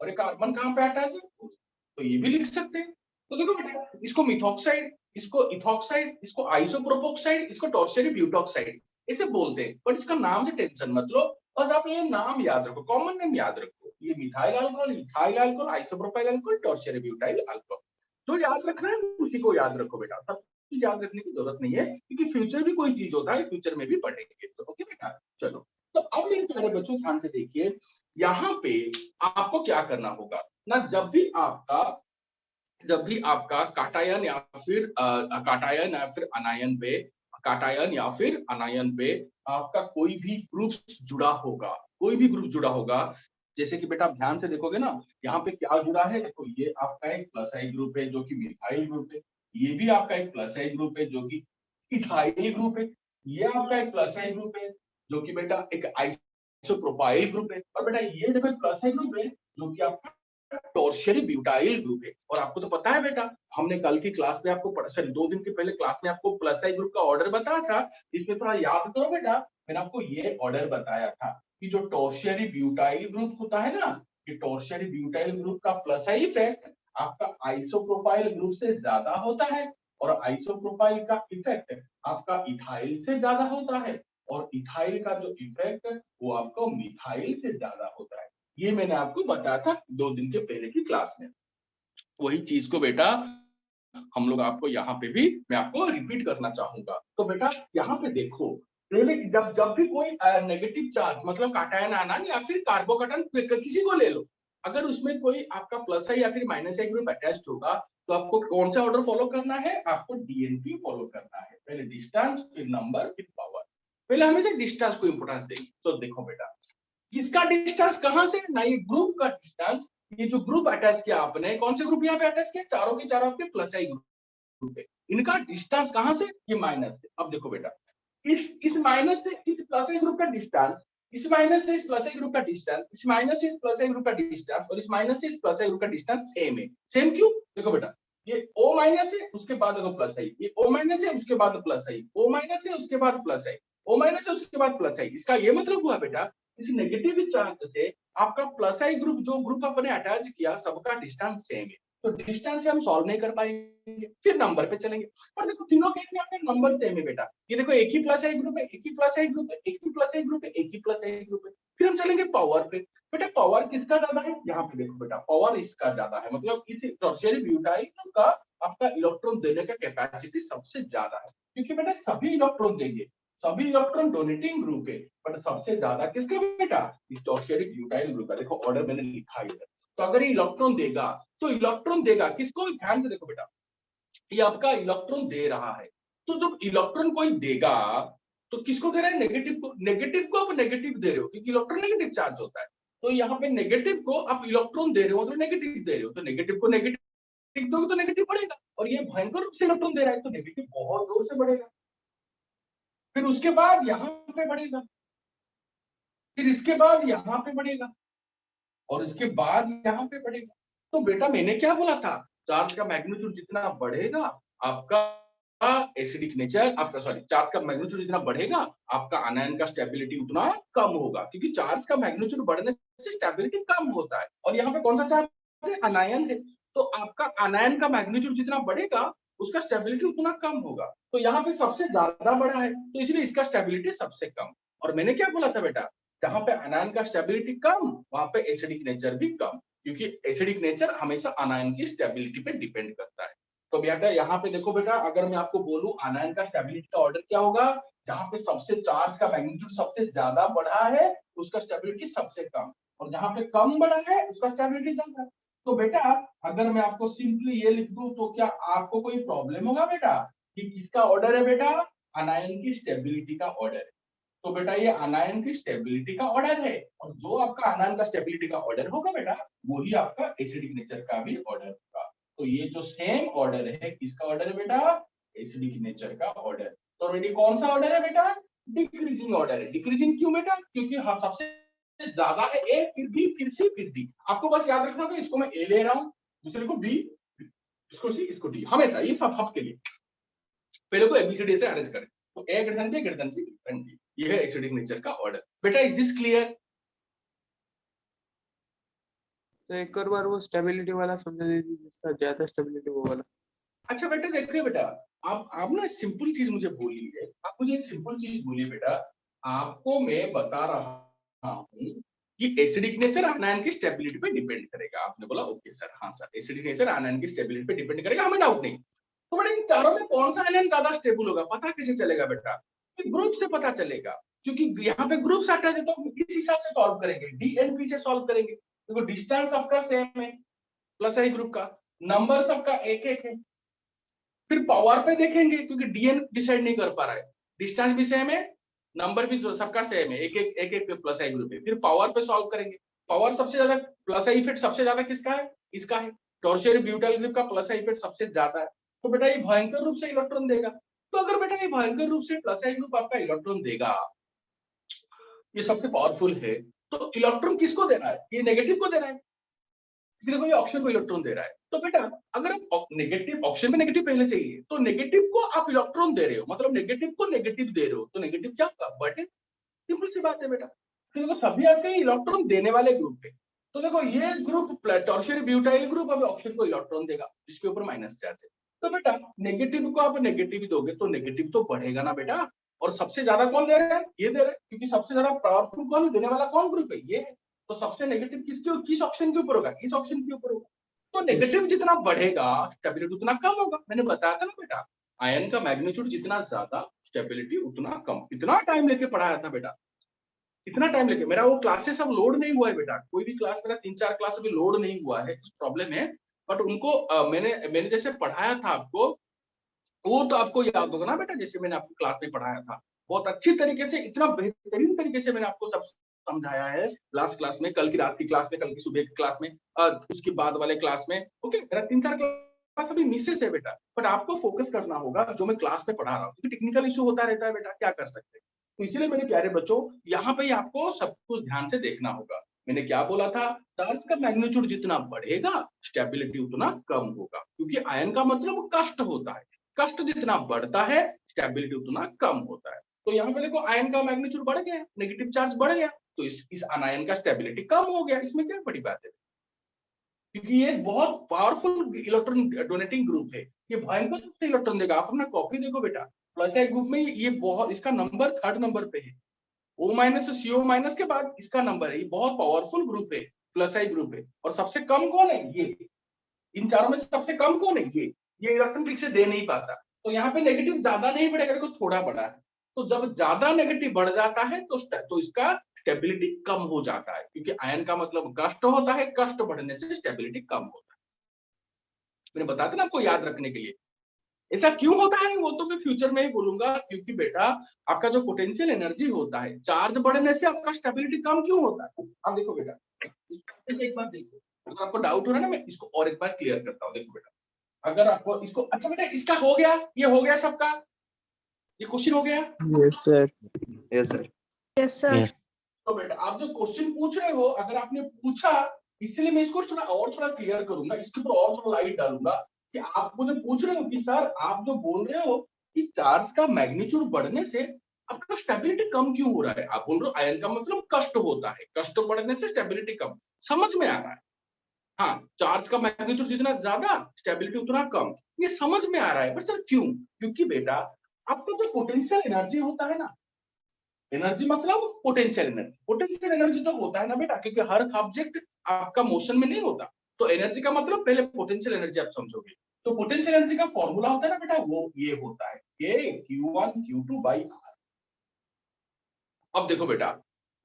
S1: और ये कार्बन कहां पे अटैच है? तो ये भी लिख सकते हैं। तो देखो बेटा, इसको मिथॉक्साइड, इसको इथॉक्साइड, इसको आइसोप्रोपोक्साइड, इसको टॉर्शियरी ब्यूटॉक्साइड ऐसे बोलते हैं, बट इसका नाम से टेंशन मत लो, और आप ये नाम याद रखो, कॉमन नेम याद रखो, ये methyl alcohol, ethyl alcohol, isopropyl alcohol, tertiary butyl alcohol. जो याद रखना है उसी को याद रखो बेटा, सब याद रखने की जरूरत नहीं है, क्योंकि फ्यूचर भी कोई चीज होता है, फ्यूचर में भी पढ़ेंगे। तो ओके बेटा, चलो। तो अब मेरे प्यारे बच्चों ध्यान से देखिए, यहाँ पे आपको क्या करना होगा ना, जब भी आपका काटायन या फिर काटायन या फिर अनायन पे, काटायन या फिर अनायन पे आपका कोई भी ग्रुप जुड़ा होगा, कोई भी ग्रुप जुड़ा होगा, जैसे कि बेटा आप ध्यान से देखोगे ना, यहाँ पे क्या जुड़ा है, देखो ये आपका एक प्लस आई ग्रुप है जो कि मिथाइल ग्रुप है, ये भी आपका एक प्लस आई ग्रुप है जो कि इथाइल ग्रुप है, ये आपका एक प्लस आई ग्रुप है जो कि बेटा एक आइसोप्रोपाइल ग्रुप है, और बेटा ये देखो प्लस आई ग्रुप है जो कि आपका टॉर्शियरी ब्यूटाइल ग्रुप है। और आपको तो पता है बेटा, हमने कल की क्लास में आपको पढ़ा, सॉरी 2 दिन के पहले क्लास में आपको प्लस आई ग्रुप का ऑर्डर बताया था, इसमें थोड़ा याद करो बेटा, मैंने आपको ये ऑर्डर बताया था कि जो टॉर्शियरी ब्यूटाइल ग्रुप होता है ना, ये टॉर्शियरी ब्यूटाइल ग्रुप का प्लस आई इफेक्ट आपका आइसोप्रोपाइल ग्रुप से ज्यादा होता है, और आइसोप्रोपाइल का इफेक्ट आपका इथाइल से ज्यादा होता है, और इथाइल का जो इफेक्ट वो आपको मिथाइल से ज्यादा होता है। ये मैंने आपको बताया था 2 दिन के पहले की क्लास में। वही चीज को बेटा हम लोग आपको यहाँ पे भी मैं आपको रिपीट करना चाहूंगा। तो बेटा यहाँ पे देखो, पहले जब जब भी कोई नेगेटिव चार्ज, मतलब काटायन आयन या फिर कार्बोकटन किसी को ले लो, अगर उसमें कोई आपका प्लस है या फिर माइनस है ग्रुप अटैच्ड होगा, तो आपको कौन सा ऑर्डर फॉलो करना है? आपको डीएनपी फॉलो करना है, पहले डिस्टेंस फिर नंबर फिर पावर। पहले हमें डिस्टेंस को इंपोर्टेंस देंगे। तो देखो बेटा, इसका डिस्टेंस कहां से ना, ये ग्रुप का डिस्टेंस, ये जो ग्रुप अटैच किया आपने, कौन से ग्रुप यहाँ पे अटैच किया? चारों के चारों आपके प्लस आई ग्रुप है। इनका डिस्टेंस कहां से? ये माइनस से। अब देखो बेटा, इस माइनस से इस प्लस आई ग्रुप का डिस्टेंस, इस माइनस से इस प्लस आई ग्रुप का डिस्टेंस, इस माइनस से इस प्लस आई ग्रुप का डिस्टेंस, और इस माइनस से इस प्लस आई ग्रुप का डिस्टेंस सेम है। सेम क्यों? देखो बेटा, ये O माइनस है, उसके बाद देखो प्लस आई, ये O माइनस है, उसके बाद प्लस आई, O माइनस है, उसके बाद प्लस आई, O माइनस है, उसके बाद प्लस आई। इसका ये मतलब हुआ बेटा, इस नेगेटिव चार्ज से आपका प्लस आई ग्रुप, जो ग्रुप आपने अटैच किया, सबका डिस्टेंस सेम है, तो डिस्टेंस से हम सॉल्व नहीं कर पाएंगे, फिर नंबर पे चलेंगे। और देखो तीनों केस में आपके नंबर सेम है बेटा, ये देखो एक ही प्लस आई ग्रुप है, एक ही प्लस आई ग्रुप है, एक ही प्लस आई ग्रुप है, एक ही प्लस आई ग्रुप है। फिर हम चलेंगे पावर पे। बेटा पावर किसका ज्यादा है? यहाँ पे देखो बेटा, पावर इसका ज्यादा है, मतलब इस टर्शियरी ब्यूटाइल का आपका इलेक्ट्रॉन देने का कैपेसिटी सबसे ज्यादा है, क्योंकि बेटा सभी इलेक्ट्रॉन देंगे, सभी इलेक्ट्रॉन डोनेटिंग ग्रुप है, बट सबसे ज्यादा किसका बेटा? इस टर्शियरी ब्यूटाइल ग्रुप का। देखो ऑर्डर मैंने लिखा है, तो अगर ये इलेक्ट्रॉन देगा, तो इलेक्ट्रॉन देगा किसको? ध्यान से देखो बेटा, ये आपका इलेक्ट्रॉन दे रहा है, तो जब इलेक्ट्रॉन कोई देगा, तो किसको दे रहा है? नेगेटिव को। नेगेटिव को आप नेगेटिव दे रहे हो, क्योंकि इलेक्ट्रॉन नेगेटिव चार्ज होता है, तो यहाँ पे नेगेटिव को आप इलेक्ट्रॉन दे रहे हो, मतलब नेगेटिव दे रहे हो, तो नेगेटिव को नेगेटिव दोगे तो नेगेटिव बढ़ेगा, और ये भयंकर रूप से इलेक्ट्रॉन दे रहा है, तो नेगेटिव बहुत जोर से बढ़ेगा, फिर उसके बाद यहाँ पे बढ़ेगा, फिर इसके बाद यहाँ पे बढ़ेगा और इसके बाद यहाँ पे बढ़ेगा। तो बेटा मैंने क्या बोला था, चार्ज का मैग्नीट्यूड जितना बढ़ेगा आपका एसिडिक नेचर, आपका सॉरी चार्ज का मैग्नीट्यूड जितना बढ़ेगा आपका आनायन का स्टेबिलिटी उतना कम होगा, क्योंकि चार्ज का मैग्नीट्यूड बढ़ने से स्टेबिलिटी कम होता है। और यहाँ पे कौन सा चार्ज है, अनायन है। तो आपका अनायन का मैग्नीट्यूड जितना बढ़ेगा उसका स्टेबिलिटी उतना कम होगा। तो यहाँ पे सबसे ज्यादा बड़ा है तो इसलिए इसका स्टेबिलिटी सबसे कम। और मैंने क्या बोला था बेटा, जहां पे अनायन का स्टेबिलिटी कम वहां पे एसिडिक नेचर भी कम, क्योंकि एसिडिक नेचर हमेशा अनायन की स्टेबिलिटी पे डिपेंड करता है। तो बेटा यहाँ पे देखो बेटा, अगर मैं आपको बोलूं अनायन का स्टेबिलिटी का ऑर्डर क्या होगा, जहां पे सबसे चार्ज का मैग्नीट्यूड सबसे ज्यादा बढ़ा है उसका स्टेबिलिटी सबसे कम, और जहां पे कम बढ़ा है उसका स्टेबिलिटी ज्यादा है। तो बेटा अगर मैं आपको सिंपली ये लिख दूं तो क्या आपको कोई प्रॉब्लम होगा बेटा कि किसका ऑर्डर है बेटा, अनायन की स्टेबिलिटी का ऑर्डर है। तो बेटा ये अनायन की स्टेबिलिटी का ऑर्डर है, और जो आपका अनायन का स्टेबिलिटी का ऑर्डर होगा बेटा वही आपका एसिडिक नेचर का भी ऑर्डर होगा। तो ये जो सेम ऑर्डर है किसका ऑर्डर है बेटा, एसिडिक नेचर का ऑर्डर। तो बेटी कौन सा ऑर्डर है बेटा, डिक्रीजिंग ऑर्डर है। डिक्रीजिंग क्यों बेटा, क्योंकि हाँ सबसे ज्यादा है ए फिर बी फिर सी फिर डी। आपको बस याद रखना होगा इसको मैं ए ले रहा हूँ, दूसरे को बी, इसको सी, इसको डी, हमेशा ये सब के लिए पहले को एबीसीडी से अरेंज करें। तो A greater than be greater than C greater than D, ये है एसिडिक नेचर का ऑर्डर। बेटा इज दिस क्लियर?
S2: तो एक और बार वो स्टेबिलिटी वाला समझा दीजिए, जिसका ज्यादा स्टेबिलिटी वो वाला।
S1: अच्छा बेटा देखिए बेटा, आप ना सिंपल चीज मुझे बोलिए, आप मुझे सिंपल चीज बोलिए बेटा, आपको मैं बता रहा हूँ कि एसिडिक नेचर आयन की स्टेबिलिटी पे डिपेंड करेगा। आपने बोला ओके सर, हाँ सर एसिडिक नेचर आयन की स्टेबिलिटी पे डिपेंड करेगा, हमें डाउट नहीं। तो बेटा इन चारों में कौन सा आयन ज्यादा स्टेबल होगा पता कैसे चलेगा बेटा, ग्रुप से पता चलेगा, क्योंकि यहाँ पे ग्रुप अटैच है तो किस हिसाब से सॉल्व करेंगे, डीएनपी से सॉल्व करेंगे। देखो डिस्टेंस सबका सेम है प्लस आई ग्रुप का, नंबर सबका एक एक है। फिर पावर पे देखेंगे क्योंकि डीएन डिसाइड नहीं कर पा रहा है, डिस्टेंस भी सेम है, नंबर भी सबका सेम है, एक एक प्लस आई ग्रुप है। फिर पावर पे सॉल्व करेंगे, पावर सबसे ज्यादा प्लस आई इफेक्ट सबसे ज्यादा किसका है, इसका है। टॉर्शियरी ब्यूटाइल ग्रुप का प्लस आई इफेक्ट सबसे ज्यादा है, तो बेटा ये भयंकर रूप से इलेक्ट्रॉन देगा। तो अगर बेटा ये भयंकर रूप से प्लस आई ग्रुप आपका इलेक्ट्रॉन देगा, ये सबसे पावरफुल है, तो इलेक्ट्रॉन किसको दे रहा है, ये नेगेटिव को दे रहा है, देखो ये ऑक्सीजन को इलेक्ट्रॉन दे रहा है। तो बेटा अगर आप नेगेटिव, ऑक्सीजन में नेगेटिव पहले से ही है, तो नेगेटिव को आप इलेक्ट्रॉन दे रहे हो, मतलब नेगेटिव को नेगेटिव दे रहे हो, तो नेगेटिव क्या होगा, बटे। सिंपल सी बात है बेटा। तो देखो सभी आपके इलेक्ट्रॉन देने वाले ग्रुप है, तो देखो ये ग्रुप टॉर्शियरी ब्यूटाइल ग्रुप अब ऑक्सीजन को इलेक्ट्रॉन देगा जिसके ऊपर माइनस चार्ज है। तो बेटा नेगेटिव को आप नेगेटिव दोगे तो नेगेटिव तो बढ़ेगा ना बेटा, और सबसे ज्यादा कौन दे रहा है, ये दे रहा है, क्योंकि सबसे ज्यादा पावरफुल कौन देने वाला कौन ग्रुप है, ये है। तो सबसे नेगेटिव किस ऑप्शन के ऊपर होगा, इस ऑप्शन के ऊपर होगा। तो नेगेटिव जितना बढ़ेगा स्टेबिलिटी उतना कम होगा, मैंने बताया था ना बेटा, आयन का मैग्नीट्यूड जितना ज्यादा स्टेबिलिटी उतना कम। इतना टाइम लेके पढ़ाया था बेटा, इतना टाइम लेके, मेरा वो क्लासेस अब लोड नहीं हुआ है बेटा, कोई भी क्लास मेरा 3-4 क्लास अभी लोड नहीं हुआ है, कुछ प्रॉब्लम है। बट उनको मैंने जैसे पढ़ाया था आपको, वो तो आपको याद होगा ना बेटा, जैसे मैंने आपको क्लास में पढ़ाया था बहुत अच्छी तरीके से, इतना बेहतरीन तरीके से मैंने आपको सब समझाया है लास्ट क्लास में, कल की रात की क्लास में, कल की सुबह की क्लास में, और उसके बाद वाले क्लास में। ओके मेरा 3-4 क्लास अभी मिसेस है बेटा, बट आपको फोकस करना होगा जो मैं क्लास में पढ़ा रहा हूँ, क्योंकि टेक्निकल इशू होता रहता है बेटा, क्या कर सकते हैं। तो इसलिए मेरे प्यारे बच्चों यहाँ पे आपको सब कुछ ध्यान से देखना होगा। मैंने क्या बोला था, चार्ज का मैग्नीट्यूड जितना बढ़ेगा स्टेबिलिटी उतना कम होगा, क्योंकि आयन का मतलब कष्ट होता है, कष्ट जितना बढ़ता है स्टेबिलिटी उतना कम होता है। तो यहाँ पे देखो आयन का मैग्नीट्यूड बढ़ गया, नेगेटिव चार्ज बढ़ गया, तो इस अनायन का स्टेबिलिटी कम हो गया, इसमें क्या बड़ी बात है, क्योंकि ये बहुत पावरफुल इलेक्ट्रॉन डोनेटिंग ग्रुप है, ये भयंकर रूप से इलेक्ट्रॉन देगा। आप अपना कॉपी देखो बेटा, प्लस आई ग्रुप में ये बहुत, इसका नंबर 3rd नंबर पे है, O माइनस CO माइनस के बाद इसका नंबर है, ये बहुत पावरफुल ग्रुप है, प्लस आई ग्रुप है। और सबसे कम कौन है, ये, इन चारों में सबसे कम कौन है, ये इलेक्ट्रॉन ठीक से दे नहीं पाता। तो यहाँ पे नेगेटिव ज्यादा नहीं बढ़ेगा, देखो थोड़ा बढ़ा है। तो जब ज्यादा नेगेटिव बढ़ जाता है तो इसका स्टेबिलिटी कम हो जाता है, क्योंकि आयन का मतलब कष्ट होता है, कष्ट बढ़ने से स्टेबिलिटी कम होता है। मैंने बताया था ना आपको याद रखने के लिए। ऐसा क्यों होता है वो तो मैं फ्यूचर में ही बोलूंगा, क्योंकि बेटा आपका जो पोटेंशियल एनर्जी होता है, चार्ज बढ़ने से आपका स्टेबिलिटी कम क्यों होता है। अब देखो बेटा, एक बार देखो, अगर आपको डाउट हो रहा है ना, मैं इसको और एक बार क्लियर करता हूँ। देखो बेटा, अगर आपको इसको, अच्छा बेटा इसका हो गया, ये हो गया सबका, ये क्वेश्चन हो गया।
S2: Yes sir.
S3: Yes sir.
S4: Yes sir.
S1: तो बेटा आप जो क्वेश्चन पूछ रहे हो, अगर आपने पूछा, इसलिए मैं इसको थोड़ा क्लियर करूंगा, इसके ऊपर और थोड़ा लाइट डालूंगा कि आप मुझे पूछ रहे हो कि सर आप जो बोल रहे हो कि चार्ज का मैग्नीट्यूड बढ़ने से आपका स्टेबिलिटी कम क्यों हो रहा है? आप बोल रहे हो आयन का मतलब कष्ट होता है, कष्ट बढ़ने से स्टेबिलिटी कम, समझ में आ रहा है। हाँ, चार्ज का मैग्नीट्यूड जितना ज्यादा स्टेबिलिटी उतना कम, ये समझ में आ रहा है। पर सर क्यों? क्योंकि बेटा आपका जो पोटेंशियल एनर्जी होता है ना, एनर्जी मतलब पोटेंशियल एनर्जी, पोटेंशियल एनर्जी तो होता है ना बेटा, क्योंकि हर ऑब्जेक्ट आपका मोशन में नहीं होता। तो एनर्जी का मतलब पहले पोटेंशियल एनर्जी आप समझोगे। तो पोटेंशियल एनर्जी का फॉर्मूला होता है ना बेटा, वो ये होता है K Q1 Q2 by R। अब देखो बेटा,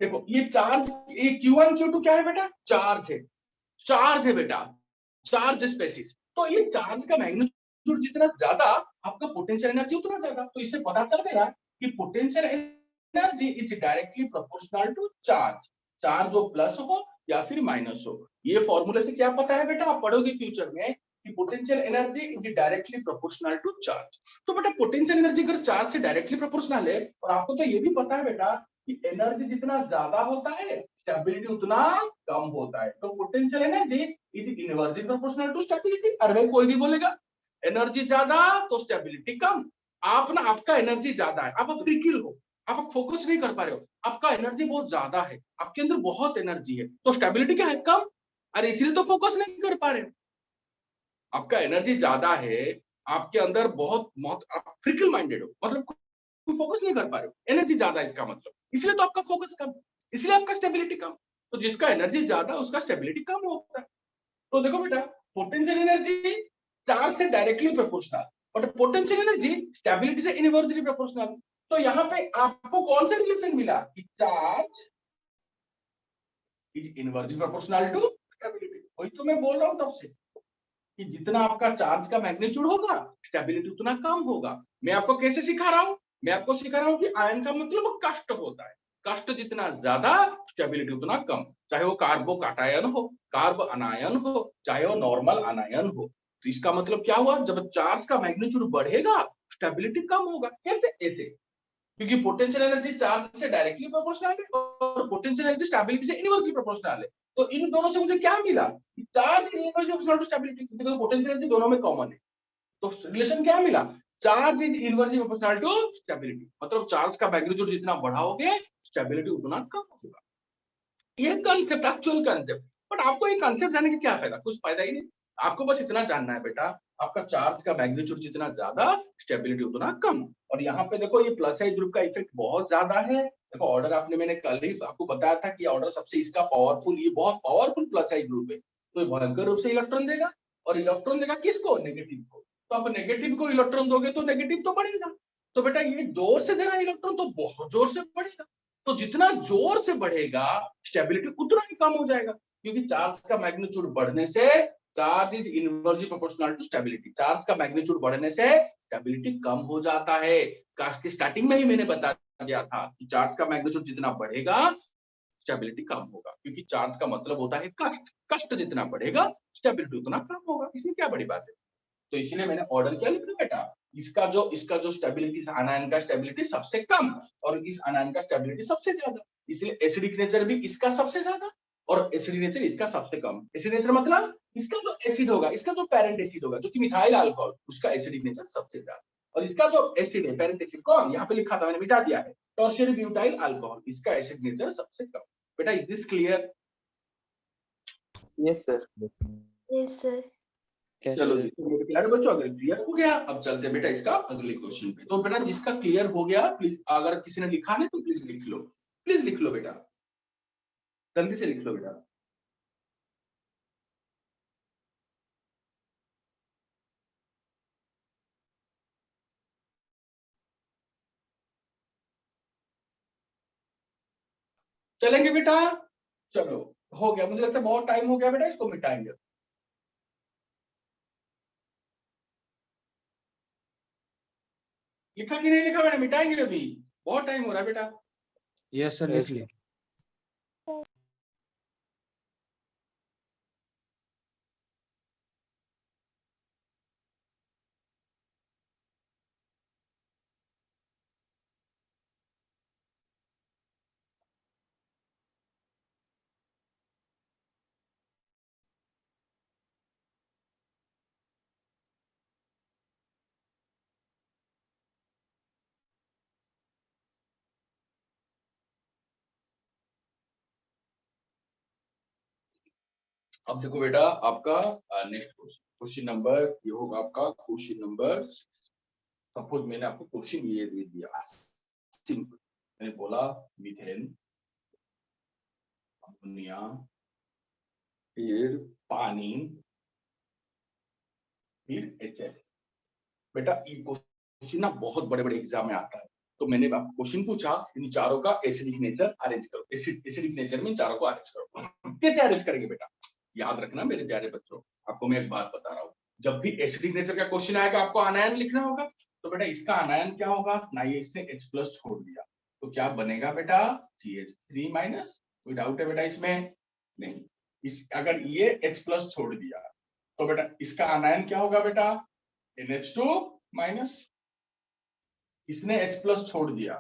S1: देखो ये चार्ज, ये Q1 Q2 क्या है बेटा? चार्ज है, चार्ज है बेटा, चार्ज स्पेसिस। तो ये चार्ज का मैग्नीट्यूड जितना ज्यादा, आपका पोटेंशियल एनर्जी उतना ज्यादा। तो इससे पता चल गया कि potential energy is directly proportional to charge, charge हो प्लस हो या फिर माइनस हो। ये फॉर्मूले से क्या पता है बेटा, आप पढ़ोगे फ्यूचर में कि potential energy is directly proportional to charge. तो बेटा पोटेंशियल एनर्जी अगर चार्ज से डायरेक्टली प्रोपोर्शनल है, और आपको तो ये भी पता है बेटा कि एनर्जी जितना ज्यादा होता है स्टेबिलिटी उतना कम होता है। तो potential energy is inversely proportional to stability. अरे कोई भी बोलेगा एनर्जी ज्यादा तो स्टेबिलिटी कम। आप ना, आपका एनर्जी ज्यादा है, आप फ्रीकिल हो, आप फोकस नहीं कर पा रहे हो, आपका एनर्जी बहुत ज्यादा है, आपके अंदर बहुत एनर्जी है, तो स्टेबिलिटी क्या है? कम। अरे इसलिए तो फोकस नहीं कर पा रहे हो। आपका एनर्जी ज्यादा है, आपके अंदर बहुत बहुत आप फ्रिकल माइंडेड हो, मतलब कोई फोकस नहीं कर पा रहे हो, एनर्जी ज्यादा है इसका मतलब, इसलिए तो आपका फोकस कम, इसलिए आपका स्टेबिलिटी कम। तो जिसका एनर्जी ज्यादा उसका स्टेबिलिटी कम होता है। तो देखो बेटा, पोटेंशियल एनर्जी चार्ज से directly proportional, but potential energy stability से इनवर्सली प्रोपोर्शनल। तो यहाँ पे आपको कौन सा रिलेशन मिला कि charge is inversely proportional to stability. वही तो मैं बोल रहा हूँ तब से कि जितना आपका चार्ज का मैग्नीट्यूड होगा स्टेबिलिटी उतना कम होगा। मैं आपको कैसे सिखा रहा हूं? मैं आपको सिखा रहा हूं कि आयन का मतलब कष्ट होता है, कष्ट जितना ज्यादा स्टेबिलिटी उतना कम, चाहे वो कार्बो काटायन हो, कार्ब अनायन हो, चाहे वो नॉर्मल अनायन हो। तो इसका मतलब क्या हुआ, जब चार्ज का मैग्नीट्यूड बढ़ेगा स्टेबिलिटी कम होगा। कैसे? ऐसे, क्योंकि पोटेंशियल एनर्जी चार्ज से डायरेक्टली प्रोपोर्शनल है और पोटेंशियल एनर्जी स्टेबिलिटी से इनवर्सली प्रोपोर्शनल है। तो इन दोनों से मुझे क्या मिला कि charge is inversely proportional to stability, because potential energy दोनों में कॉमन है। तो रिलेशन क्या मिला? Charge is inversely proportional to stability, मतलब चार्ज का मैग्नीट्यूड जितना बढ़ाओगे स्टेबिलिटी उतना कम होगा। ये कांसेप्ट, एक्चुअल कांसेप्ट। बट आपको ये कांसेप्ट जानने का क्या फायदा? कुछ फायदा ही नहीं। आपको बस इतना जानना है बेटा, आपका चार्ज का मैग्नीट्यूड जितना ज्यादा स्टेबिलिटी उतना कम। और यहाँ पे देखो ये प्लस साइड ग्रुप का इफेक्ट बहुत ज्यादा है। देखो ऑर्डर आपने, मैंने कल ही आपको बताया था कि ऑर्डर सबसे इसका पावरफुल, ये बहुत पावरफुल प्लस साइड ग्रुप है। तो ये भयंकर रूप से इलेक्ट्रॉन देगा, और इलेक्ट्रॉन देगा किसको? नेगेटिव को। तो आप नेगेटिव को इलेक्ट्रॉन दोगे तो नेगेटिव तो बढ़ेगा। तो बेटा ये जोर से देना इलेक्ट्रॉन तो बहुत जोर से बढ़ेगा। तो जितना जोर से बढ़ेगा स्टेबिलिटी उतना ही कम हो जाएगा, क्योंकि चार्ज का मैग्नीट्यूड बढ़ने से charge is inversely proportional to stability, charge का मैग्नीट्यूड बढ़ने से स्टेबिलिटी कम हो जाता है। कास्ट की स्टार्टिंग में ही मैंने बता दिया था कि चार्ज का मैग्नीट्यूड जितना बढ़ेगा स्टेबिलिटी कम होगा, क्योंकि चार्ज का मतलब होता है कष्ट, कष्ट जितना बढ़ेगा स्टेबिलिटी उतना कम होगा। इसमें क्या बड़ी बात है? तो इसलिए मैंने ऑर्डर क्या लिखा बेटा, इसका जो स्टेबिलिटी, आनायन का स्टेबिलिटी सबसे कम और इस आनायन का स्टेबिलिटी सबसे ज्यादा। इसलिए एसिडिक नेचर भी इसका सबसे ज्यादा और एसिडिक नेचर इसका सबसे कम। एसिडिक नेचर मतलब इसका जो एसिड होगा, इसका जो पेरेंट एसिड होगा, जो कि मिथाइल अल्कोहल, उसका एसिडिक नेचर सबसे ज्यादा। और इसका जो एसिड है, पेरेंट एसिड कौन, यहाँ पे लिखा था मैंने, मिटा दिया है, टर्शियरी ब्यूटाइल अल्कोहल, इसका एसिड नेचर सबसे कम। बेटा is this clear?
S2: Yes sir.
S3: Yes sir.
S1: चलो जी, तो मेरे प्यारे बच्चों अगर क्लियर हो गया, अब चलते हैं बेटा इसका अगले क्वेश्चन पे। तो बेटा जिसका क्लियर हो गया प्लीज, अगर किसी ने लिखा नहीं तो प्लीज लिख लो, प्लीज लिख लो बेटा, जल्दी से लिख लो बेटा। चलेंगे बेटा? चलो, हो गया, मुझे लगता है बहुत टाइम हो गया बेटा, इसको मिटाएंगे। लिखा कि नहीं लिखा मैंने? मिटाएंगे अभी, बहुत टाइम हो रहा है बेटा।
S4: यस सर, लिख ली।
S1: अब देखो बेटा आपका नेक्स्ट क्वेश्चन नंबर ये होगा आपका क्वेश्चन नंबर, सपोज मैंने आपको क्वेश्चन ये दे दिया, सिंपल मैंने बोला मीथेन, अमोनिया, फिर पानी, फिर HF। बेटा ये क्वेश्चन ना बहुत बड़े बड़े एग्जाम में आता है, तो मैंने आपको क्वेश्चन पूछा इन चारों का एसिडिक नेचर अरेंज करो, एसिडिक नेचर में इन चारों को अरेंज करो। कैसे अरेंज करेंगे बेटा, याद रखना मेरे प्यारे बच्चों, आपको मैं एक बात बता रहा हूँ, जब भी एसिडिक नेचर का क्वेश्चन आएगा आपको आनायन लिखना होगा, तो बेटा इसका आनायन क्या होगा ना, ये इसने H+ छोड़ दिया तो क्या बनेगा बेटा CH3-। कोई डाउट है बेटा इसमें? नहीं। इस अगर ये H+ छोड़ दिया तो बेटा इसका आनायन क्या होगा बेटा NH2-। इसने H+ छोड़ दिया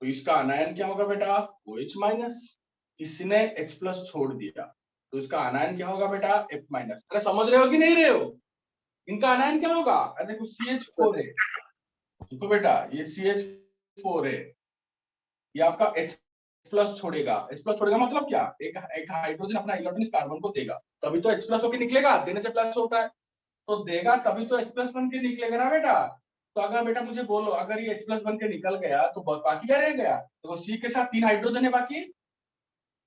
S1: तो इसका आनायन क्या होगा बेटा OH-। इसने H+ छोड़ दिया तो इसका आनायन क्या होगा बेटा F-। अरे समझ रहे हो कि नहीं रहे हो? इनका आनायन क्या होगा? अरे देखो CH4 है, देखो बेटा ये CH4 है, ये आपका H+ छोड़ेगा, H+ छोड़ेगा मतलब क्या, एक हाइड्रोजन अपना इलेक्ट्रॉन इस कार्बन को देगा, तभी तो H+ होकर निकलेगा, देने से प्लस होता है, तो देगा तभी तो H+ बन के निकलेगा ना बेटा। तो अगर बेटा मुझे बोलो अगर ये H+ बन के निकल गया तो बाकी क्या रह गया, तो C के साथ 3 हाइड्रोजन है बाकी,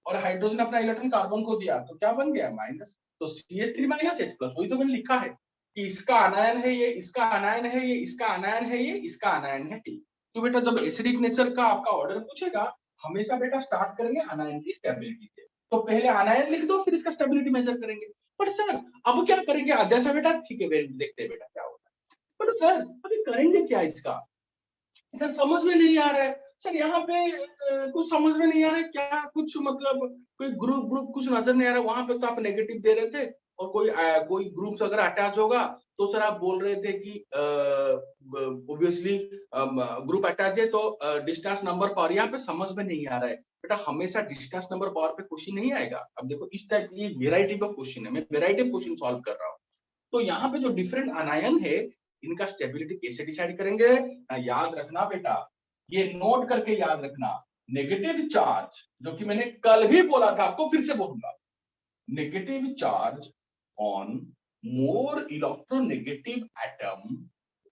S1: और हाइड्रोजन अपना इलेक्ट्रॉन कार्बन को दिया तो क्या बन गया माइनस, तो CH3 - H+। वही तो मैंने लिखा है कि इसका आनायन है ये, इसका आनायन है ये, इसका आनायन है ये, इसका आनायन है ये। तो बेटा जब एसिडिक नेचर का आपका ऑर्डर पूछेगा हमेशा बेटा स्टार्ट करेंगे आनायन की स्टेबिलिटी से, तो पहले आनायन लिख दो फिर इसका स्टेबिलिटी मेजर करेंगे। पर सर अब क्या करेंगे जैसा बेटा, ठीक है देखते हैं बेटा क्या होता है। पर सर अभी करेंगे क्या इसका, सर समझ में नहीं आ रहा है सर, यहाँ पे कुछ समझ में नहीं आ रहा है क्या, कुछ मतलब कोई ग्रुप ग्रुप कुछ नजर नहीं आ रहा है। वहां पे तो आप नेगेटिव दे रहे थे और कोई ग्रुप अगर अटैच होगा तो सर आप बोल रहे थे कि ऑब्वियसली ग्रुप अटैच है तो डिस्टेंस नंबर पावर, यहाँ पे समझ में नहीं आ रहा है बेटा, हमेशा डिस्टेंस नंबर पावर पे क्वेश्चन नहीं आएगा। अब देखो इस टाइप की वेराइटी का क्वेश्चन है, मैं वेराइटी क्वेश्चन सॉल्व कर रहा हूँ, तो यहाँ पे जो डिफरेंट आनायन है इनका स्टेबिलिटी कैसे डिसाइड करेंगे, याद रखना बेटा, ये नोट करके याद रखना, नेगेटिव चार्ज जो कि मैंने कल भी बोला था आपको फिर से बोलूंगा, negative charge on more electronegative atom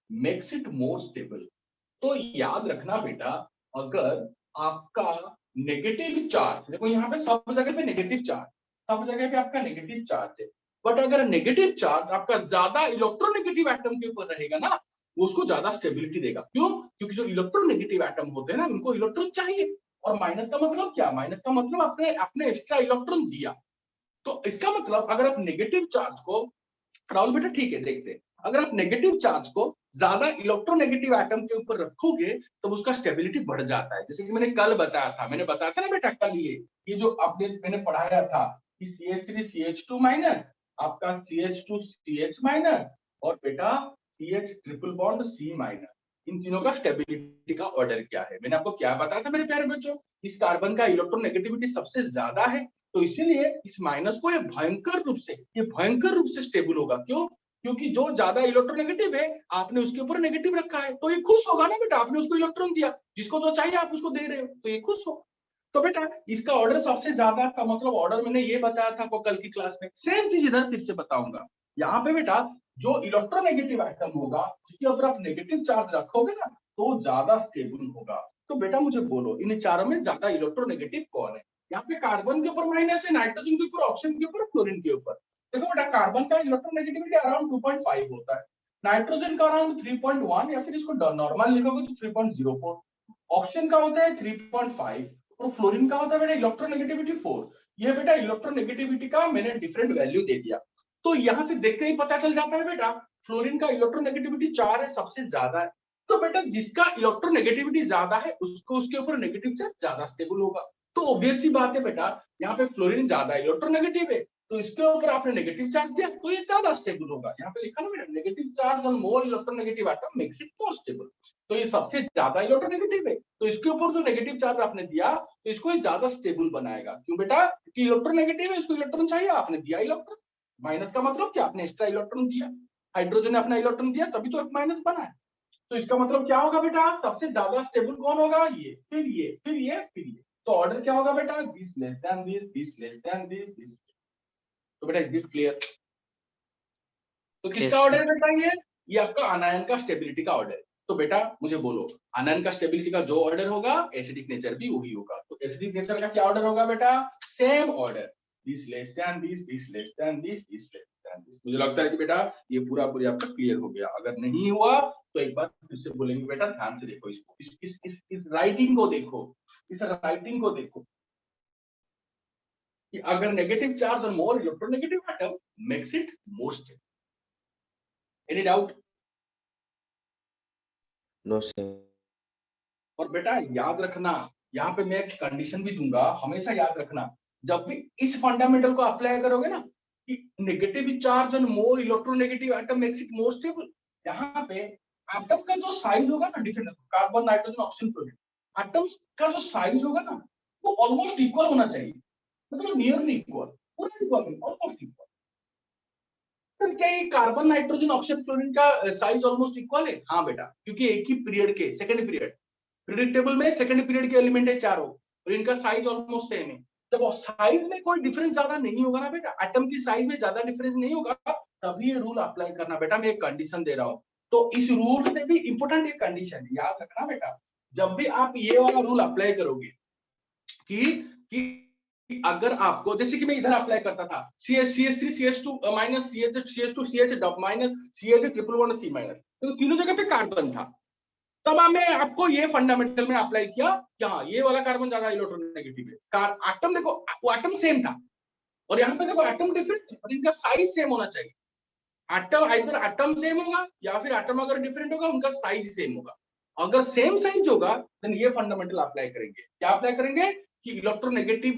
S1: makes it more stable. तो याद रखना बेटा, अगर आपका नेगेटिव चार्ज, देखो यहाँ पे सब जगह पे नेगेटिव चार्ज, सब जगह पे आपका नेगेटिव चार्ज है, बट अगर नेगेटिव चार्ज आपका ज्यादा इलेक्ट्रोनेगेटिव एटम के ऊपर रहेगा ना, वो उसको ज्यादा स्टेबिलिटी देगा। क्यों? क्योंकि जो इलेक्ट्रोनेगेटिव एटम होते हैं ना उनको इलेक्ट्रॉन चाहिए, और माइनस का मतलब क्या, माइनस का मतलब आपने एक्स्ट्रा इलेक्ट्रॉन दिया। तो इसका मतलब अगर आप नेगेटिव चार्ज को, राहुल बेटा ठीक है देखते हैं, अगर आप नेगेटिव चार्ज को ज्यादा इलेक्ट्रोनेगेटिव एटम के ऊपर रखोगे तो उसका स्टेबिलिटी बढ़ जाता है, जैसे कि मैंने कल बताया था, मैंने बताया था ना बेटा कल ये जो आपने मैंने पढ़ाया था कि CH3 CH2-, आपका CH2 CH-, और बेटा CH ट्रिपल बॉन्ड C-, इन तीनों का स्टेबिलिटी का ऑर्डर क्या है, मैंने आपको क्या बताया था मेरे प्यारे बच्चों, इस कार्बन का इलेक्ट्रोनेगेटिविटी सबसे ज्यादा है, तो इसीलिए इस माइनस को ये भयंकर रूप से स्टेबल होगा। क्यों? क्योंकि जो ज्यादा इलेक्ट्रोनेगेटिव है आपने उसके ऊपर नेगेटिव रखा है, तो ये खुश होगा ना बेटा, आपने उसको इलेक्ट्रॉन दिया, जिसको जो चाहिए आप उसको दे रहे हो तो ये खुश हो। तो बेटा इसका ऑर्डर सबसे ज्यादा का मतलब ऑर्डर मैंने ये बताया था आपको कल की क्लास में, सेम चीज इधर फिर से बताऊंगा। यहाँ पे बेटा जो इलेक्ट्रोनेगेटिव एटम होगा उसके ऊपर आप नेगेटिव चार्ज रखोगे ना तो ज्यादा स्टेबल होगा। तो बेटा मुझे बोलो इन चारों में ज्यादा इलेक्ट्रोनेगेटिव कौन है? यहाँ पे कार्बन के ऊपर माइनस है, नाइट्रोजन के ऊपर, ऑक्सीजन के ऊपर, फ्लोरीन के ऊपर। देखो बेटा कार्बन का इलेक्ट्रोनेगेटिविटी अराउंड 2.5 होता है, नाइट्रोजन का अराउंड 3.1 या फिर इसको नॉर्मल लिखोगे तो 3.04, ऑक्सीजन का होता है 3.5 और फ्लोरीन का होता है बेटा इलेक्ट्रोनेगेटिविटी 4। ये बेटा इलेक्ट्रोनेगेटिविटी का मैंने डिफरेंट वैल्यू दे दिया, तो यहाँ से देखते ही पता चल जाता है बेटा फ्लोरीन का इलेक्ट्रोनेगेटिविटी 4 है, सबसे ज्यादा है। तो बेटा जिसका इलेक्ट्रोनेगेटिविटी ज्यादा है उसको उसके ऊपर नेगेटिव चार्ज ज्यादा स्टेबल होगा। तो ऑब्वियस सी बात है बेटा, यहाँ पे फ्लोरीन ज्यादा इलेक्ट्रोनेगेटिव है तो इसके ऊपर आपने नेगेटिव चार्ज दिया तो ये ज्यादा स्टेबल होगा। यहाँ पे लिखा ना बेटा negative charge on more electronegative atom makes it more stable, तो ये सबसे ज्यादा इलेक्ट्रोनेगेटिव है तो इसके ऊपर जो नेगेटिव चार्ज आपने दिया तो इसको ज्यादा स्टेबल बनाएगा। क्यों बेटा? कि इलेक्ट्रोनेगेटिव है, इसको इलेक्ट्रॉन चाहिए, आपने दिया इलेक्ट्रॉन, माइनस का मतलब क्या, आपने एक्स्ट्रा इलेक्ट्रॉन दिया, हाइड्रोजन ने अपना इलेक्ट्रॉन दिया तभी तो एक माइनस बना है। तो इसका मतलब क्या होगा बेटा, सबसे ज्यादा स्टेबल कौन होगा, ये फिर ये फिर ये फिर ये। तो ऑर्डर क्या होगा बेटा, this less than this less than this. तो बेटा इज दिस क्लियर? तो किसका
S4: Yes,
S1: ऑर्डर है बेटा ये आपका आनायन का स्टेबिलिटी का ऑर्डर है। तो बेटा मुझे बोलो आनायन का स्टेबिलिटी का जो ऑर्डर होगा एसिडिक नेचर भी वही होगा। तो एसिडिक नेचर का क्या ऑर्डर होगा बेटा? Same order, this less than this less than this less than this. मुझे लगता है कि बेटा ये पूरा आपका क्लियर हो गया। अगर नहीं हुआ तो एक बार फिर से बोलेंगे बेटा ध्यान से देखो इसको, इस राइटिंग को देखो, इस राइटिंग को देखो कि अगर नेगेटिव चार्ज और more electronegative atom makes it more stable. Any doubt?
S3: No sir.
S1: और बेटा याद रखना, यहाँ पे मैं एक कंडीशन भी दूंगा, हमेशा याद रखना जब भी इस फंडामेंटल को अप्लाई करोगे ना कि नेगेटिव चार्ज और more electronegative atom makes it more stable, यहाँ पे एटम का जो साइज होगा ना different, carbon nitrogen oxygen fluorine, atom का जो साइज होगा ना वो ऑलमोस्ट इक्वल होना चाहिए, मतलब नियरली इक्वल, पूरा इक्वल, ऑलमोस्ट इक्वल। तो क्या ये कार्बन नाइट्रोजन ऑक्सीजन फ्लोरीन का साइज ऑलमोस्ट इक्वल है? हाँ बेटा, क्योंकि एक ही पीरियड के सेकंड पीरियड पीरियड टेबल में सेकंड पीरियड के एलिमेंट है चारों और इनका साइज ऑलमोस्ट सेम है। जब साइज में कोई डिफरेंस ज्यादा नहीं होगा ना बेटा, एटम की साइज में ज्यादा डिफरेंस नहीं होगा, तभी ये रूल अप्लाई करना बेटा। मैं एक कंडीशन दे रहा हूँ, तो इस रूल में भी इंपॉर्टेंट एक कंडीशन याद रखना बेटा, जब भी आप ये वाला रूल अप्लाई करोगे कि अगर आपको, जैसे कि मैं इधर अप्लाई करता था CH3 CH2 minus CH2 CH double minus CH triple one C minus, तो तीनों जगह पे कार्बन था, तब मैं आपको ये फंडामेंटल में अप्लाई किया कि हाँ ये वाला कार्बन ज्यादा इलेक्ट्रोनेगेटिव है। एटम देखो वो एटम सेम था और यहाँ पे देखो एटम डिफरेंट और इनका साइज सेम होना चाहिए। एटम आइदर एटम सेम होगा या फिर एटम अगर डिफरेंट होगा उनका साइज सेम होगा। अगर सेम साइज होगा देन ये फंडामेंटल अप्लाई करेंगे। क्या अप्लाई करेंगे कि इलेक्ट्रोनेगेटिव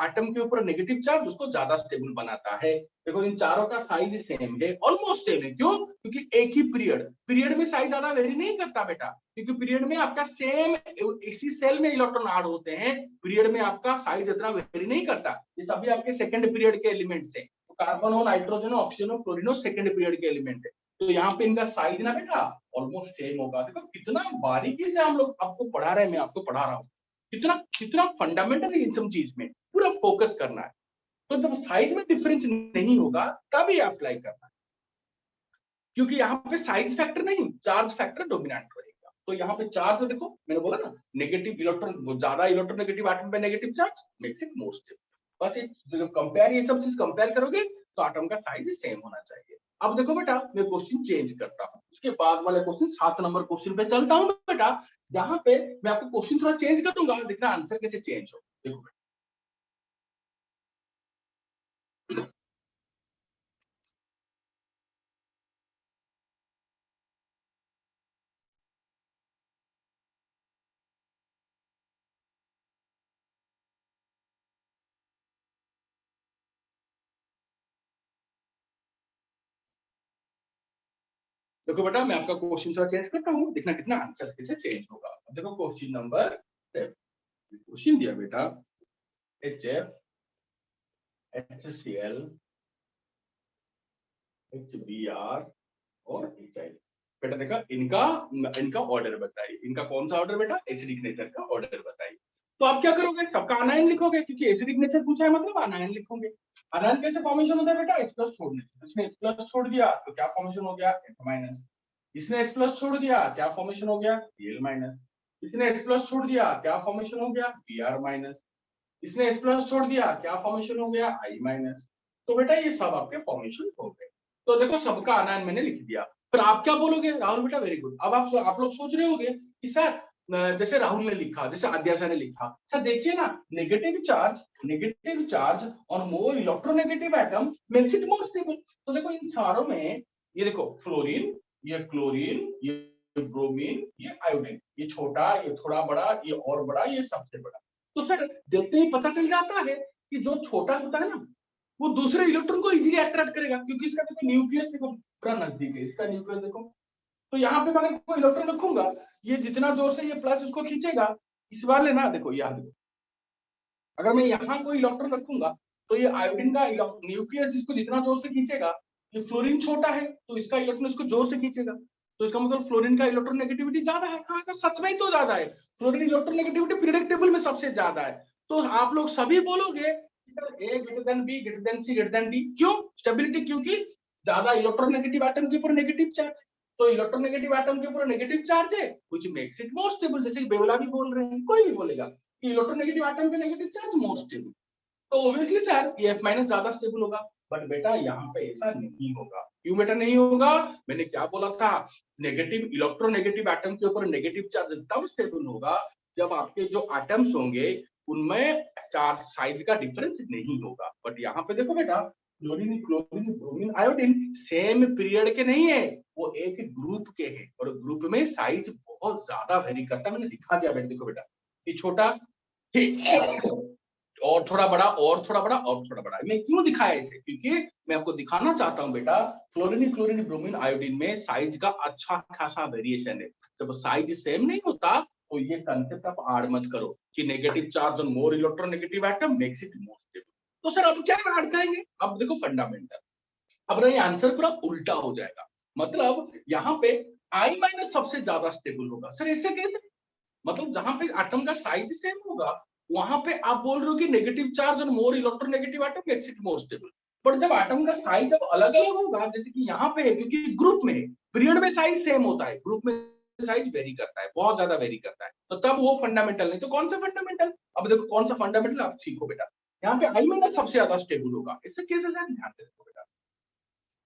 S1: एटम के ऊपर नेगेटिव चार्ज उसको ज्यादा स्टेबल बनाता है। देखो इन चारों का साइज सेम है, ऑलमोस्ट सेम है। क्यों? क्योंकि एक ही पीरियड में साइज ज्यादा वेरी नहीं करता बेटा, क्योंकि पीरियड में आपका सेम इसी सेल में इलेक्ट्रॉन ऐड होते हैं, पीरियड में आपका साइज इतना वेरी नहीं करता। ये सभी आपके सेकंड पीरियड के एलिमेंट्स हैं, तो कार्बन हो, नाइट्रोजन हो, ऑक्सीजन हो, क्लोरीन हो, सेकंड पीरियड के एलिमेंट है। तो यहाँ पे इनका साइज ना बेटा ऑलमोस्ट सेम होगा। देखो कितना बारीकी से हम लोग आपको पढ़ा रहे हैं, मैं आपको पढ़ा रहा हूँ, कितना फंडामेंटल है इन सब चीज में, पूरा फोकस करना है। तो जब साइज में डिफरेंस नहीं होगा तभी अप्लाई करना है, क्योंकि यहाँ पे साइज फैक्टर नहीं चार्ज फैक्टर डोमिनेंट रहेगा। तो यहाँ पे चार्ज देखो मैंने बोला ना नेगेटिव इलेक्ट्रॉन, ज्यादा इलेक्ट्रोनेगेटिव एटम पे negative charge makes it more stable. बस जब कंपेयर ये सब चीज कंपेयर करोगे तो एटम का साइज सेम होना चाहिए। अब देखो बेटा मैं क्वेश्चन चेंज करता हूँ, उसके बाद वाले क्वेश्चन 7 नंबर क्वेश्चन पे चलता हूँ बेटा, जहां पे मैं आपको क्वेश्चन थोड़ा चेंज करूंगा, देखना आंसर कैसे चेंज हो। देखो देखो बेटा मैं आपका क्वेश्चन थोड़ा चेंज करता हूँ, देखना कितना आंसर कैसे चेंज होगा। अब देखो क्वेश्चन नंबर 7 क्वेश्चन दिया बेटा HF HCl HBr और HI। बेटा देखा इनका ऑर्डर बताइए, इनका कौन सा ऑर्डर बेटा? एसिडिक नेचर का ऑर्डर बताइए। तो आप क्या करोगे, सबका आनायन लिखोगे, क्योंकि एसिडिक नेचर पूछा है मतलब आनायन लिखोगे। आनायन कैसे फॉर्मेशन होता है बेटा? H+ छोड़ने से। इसने H+ छोड़ दिया तो क्या फॉर्मेशन हो गया? H-। इसने H+ छोड़ दिया क्या फॉर्मेशन हो गया? Bl-। इसने H+ छोड़ दिया क्या फॉर्मेशन हो गया? Br-। इसने H+ छोड़ दिया क्या फॉर्मेशन हो गया? I-। तो बेटा ये सब आपके फॉर्मेशन हो गए। तो देखो सबका आनायन मैंने लिख दिया। फिर आप क्या बोलोगे? राहुल बेटा वेरी गुड। अब आप लोग सोच रहे होंगे कि सर जैसे राहुल ने लिखा, जैसे आद्याशा ने लिखा, सर देखिए ना नेगेटिव चार्ज और more electronegative atom makes it more stable. तो देखो इन चारों में ये देखो फ्लोरीन, ये क्लोरीन, ये ब्रोमीन, ये आयोडीन, ये छोटा, ये थोड़ा बड़ा, ये और बड़ा, ये सबसे बड़ा। तो सर देखते ही पता चल जाता है कि जो छोटा होता है ना वो दूसरे इलेक्ट्रॉन को इजीली अट्रैक्ट करेगा, क्योंकि इसका देखो न्यूक्लियस देखो पूरा नजदीक है, इसका न्यूक्लियस देखो। तो यहाँ पे मैं कोई इलेक्ट्रॉन रखूंगा, ये जितना जोर से ये प्लस उसको खींचेगा, इस वाले ना देखो यहाँ देखो, अगर मैं यहाँ कोई इलेक्ट्रॉन रखूंगा तो ये आयोडीन का न्यूक्लियस जिसको जितना जोर से खींचेगा, ये फ्लोरीन छोटा है तो इसका इलेक्ट्रॉन इसको जोर से खींचेगा, तो इसका मतलब फ्लोरीन का इलेक्ट्रॉन नेगेटिविटी ज्यादा है। हाँ सच में तो ज्यादा है, fluorine electron negativity period table में सबसे ज्यादा है। तो आप लोग सभी बोलोगे ए greater than be greater than C greater than डी। क्यों स्टेबिलिटी? क्योंकि ज्यादा इलेक्ट्रोनेगेटिव एटम के ऊपर नेगेटिव चार्ज, तो इलेक्ट्रोनेगेटिव एटम के ऊपर नेगेटिव चार्ज है which makes it more stable. जैसे कि बेवला भी बोल रहे हैं, कोई भी बोलेगा कि इलेक्ट्रोनेगेटिव एटम पे नेगेटिव चार्ज मोर स्टेबल, तो ऑब्वियसली सर ये F माइनस ज्यादा स्टेबल होगा। बट बेटा यहाँ पे ऐसा नहीं होगा। क्यों बेटा नहीं होगा? मैंने क्या बोला था, नेगेटिव इलेक्ट्रोनेगेटिव एटम के ऊपर नेगेटिव चार्ज तब स्टेबल होगा जब आपके जो एटम्स होंगे उनमें चार्ज साइज का डिफरेंस नहीं होगा। बट यहाँ पे देखो बेटा, chlorine chlorine bromine iodine same period के नहीं है, वो एक ग्रुप के हैं और ग्रुप में साइज बहुत ज्यादा वेरी करता है। मैंने दिखा दिया बेटा, देखो बेटा ये छोटा और थोड़ा बड़ा और थोड़ा बड़ा और थोड़ा बड़ा। मैं क्यों दिखाया इसे? क्योंकि मैं आपको दिखाना चाहता हूं बेटा फ्लोरीन क्लोरीन ब्रोमीन आयोडीन में साइज का अच्छा खासा वेरिएशन है। जब साइज सेम नहीं होता तो ये कंसेप्ट आप ऐड मत करो कि negative charge on more electronegative atom makes it more stable. तो सर अब क्या ऐड करेंगे? अब देखो फंडामेंटल, अब ना ये आंसर पूरा उल्टा हो जाएगा। मतलब यहाँ पे I माइनस सबसे ज्यादा स्टेबल होगा। सर ऐसे कैसे? मतलब जहां पे एटम का साइज सेम होगा वहां पे आप बोल रहे हो कि नेगेटिव चार्ज और more electronegative atom makes it more stable. But जब एटम का साइज अब अलग अलग होगा, जैसे कि यहाँ पे है क्योंकि ग्रुप में पीरियड में साइज सेम होता है, ग्रुप में साइज वेरी करता है, बहुत ज्यादा वेरी करता है, तो तब वो फंडामेंटल नहीं। तो कौन सा फंडामेंटल? अब देखो कौन सा फंडामेंटल आप सीखो बेटा। यहाँ पे I माइनस सबसे ज्यादा स्टेबल होगा। इससे कैसे ध्यान से देखो बेटा।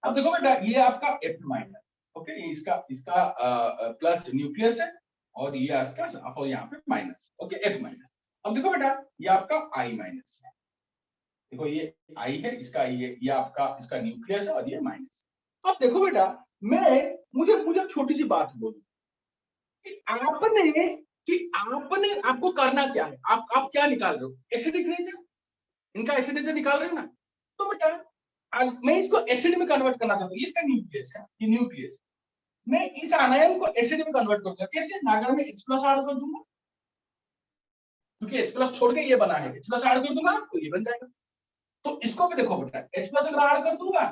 S1: अब देखो बेटा ये आपका F माइनस, ओके, इसका इसका प्लस न्यूक्लियस है और ये इसका और यहाँ पे माइनस, ओके F माइनस। अब देखो बेटा ये आपका I माइनस है, देखो ये I है, इसका ये आपका इसका न्यूक्लियस है और ये माइनस। अब देखो बेटा मैं मुझे छोटी सी बात बोलूं कि आपने आपको करना क्या है, आप क्या निकाल रहे हो? एसिडिक नेचर, इनका एसिड नेचर निकाल रहे हो ना। तो बेटा मैं इसको एसिड में कन्वर्ट करना चाहता हूँ, ये इसका न्यूक्लियस है, ये न्यूक्लियस। मैं इस आयन को एसिड में कन्वर्ट करूंगा कैसे? अगर मैं H प्लस ऐड कर दूंगा, क्योंकि H प्लस छोड़ के ये बना है, H प्लस ऐड कर दूंगा तो ये बन जाएगा। तो इसको भी देखो बेटा H प्लस अगर ऐड कर दूंगा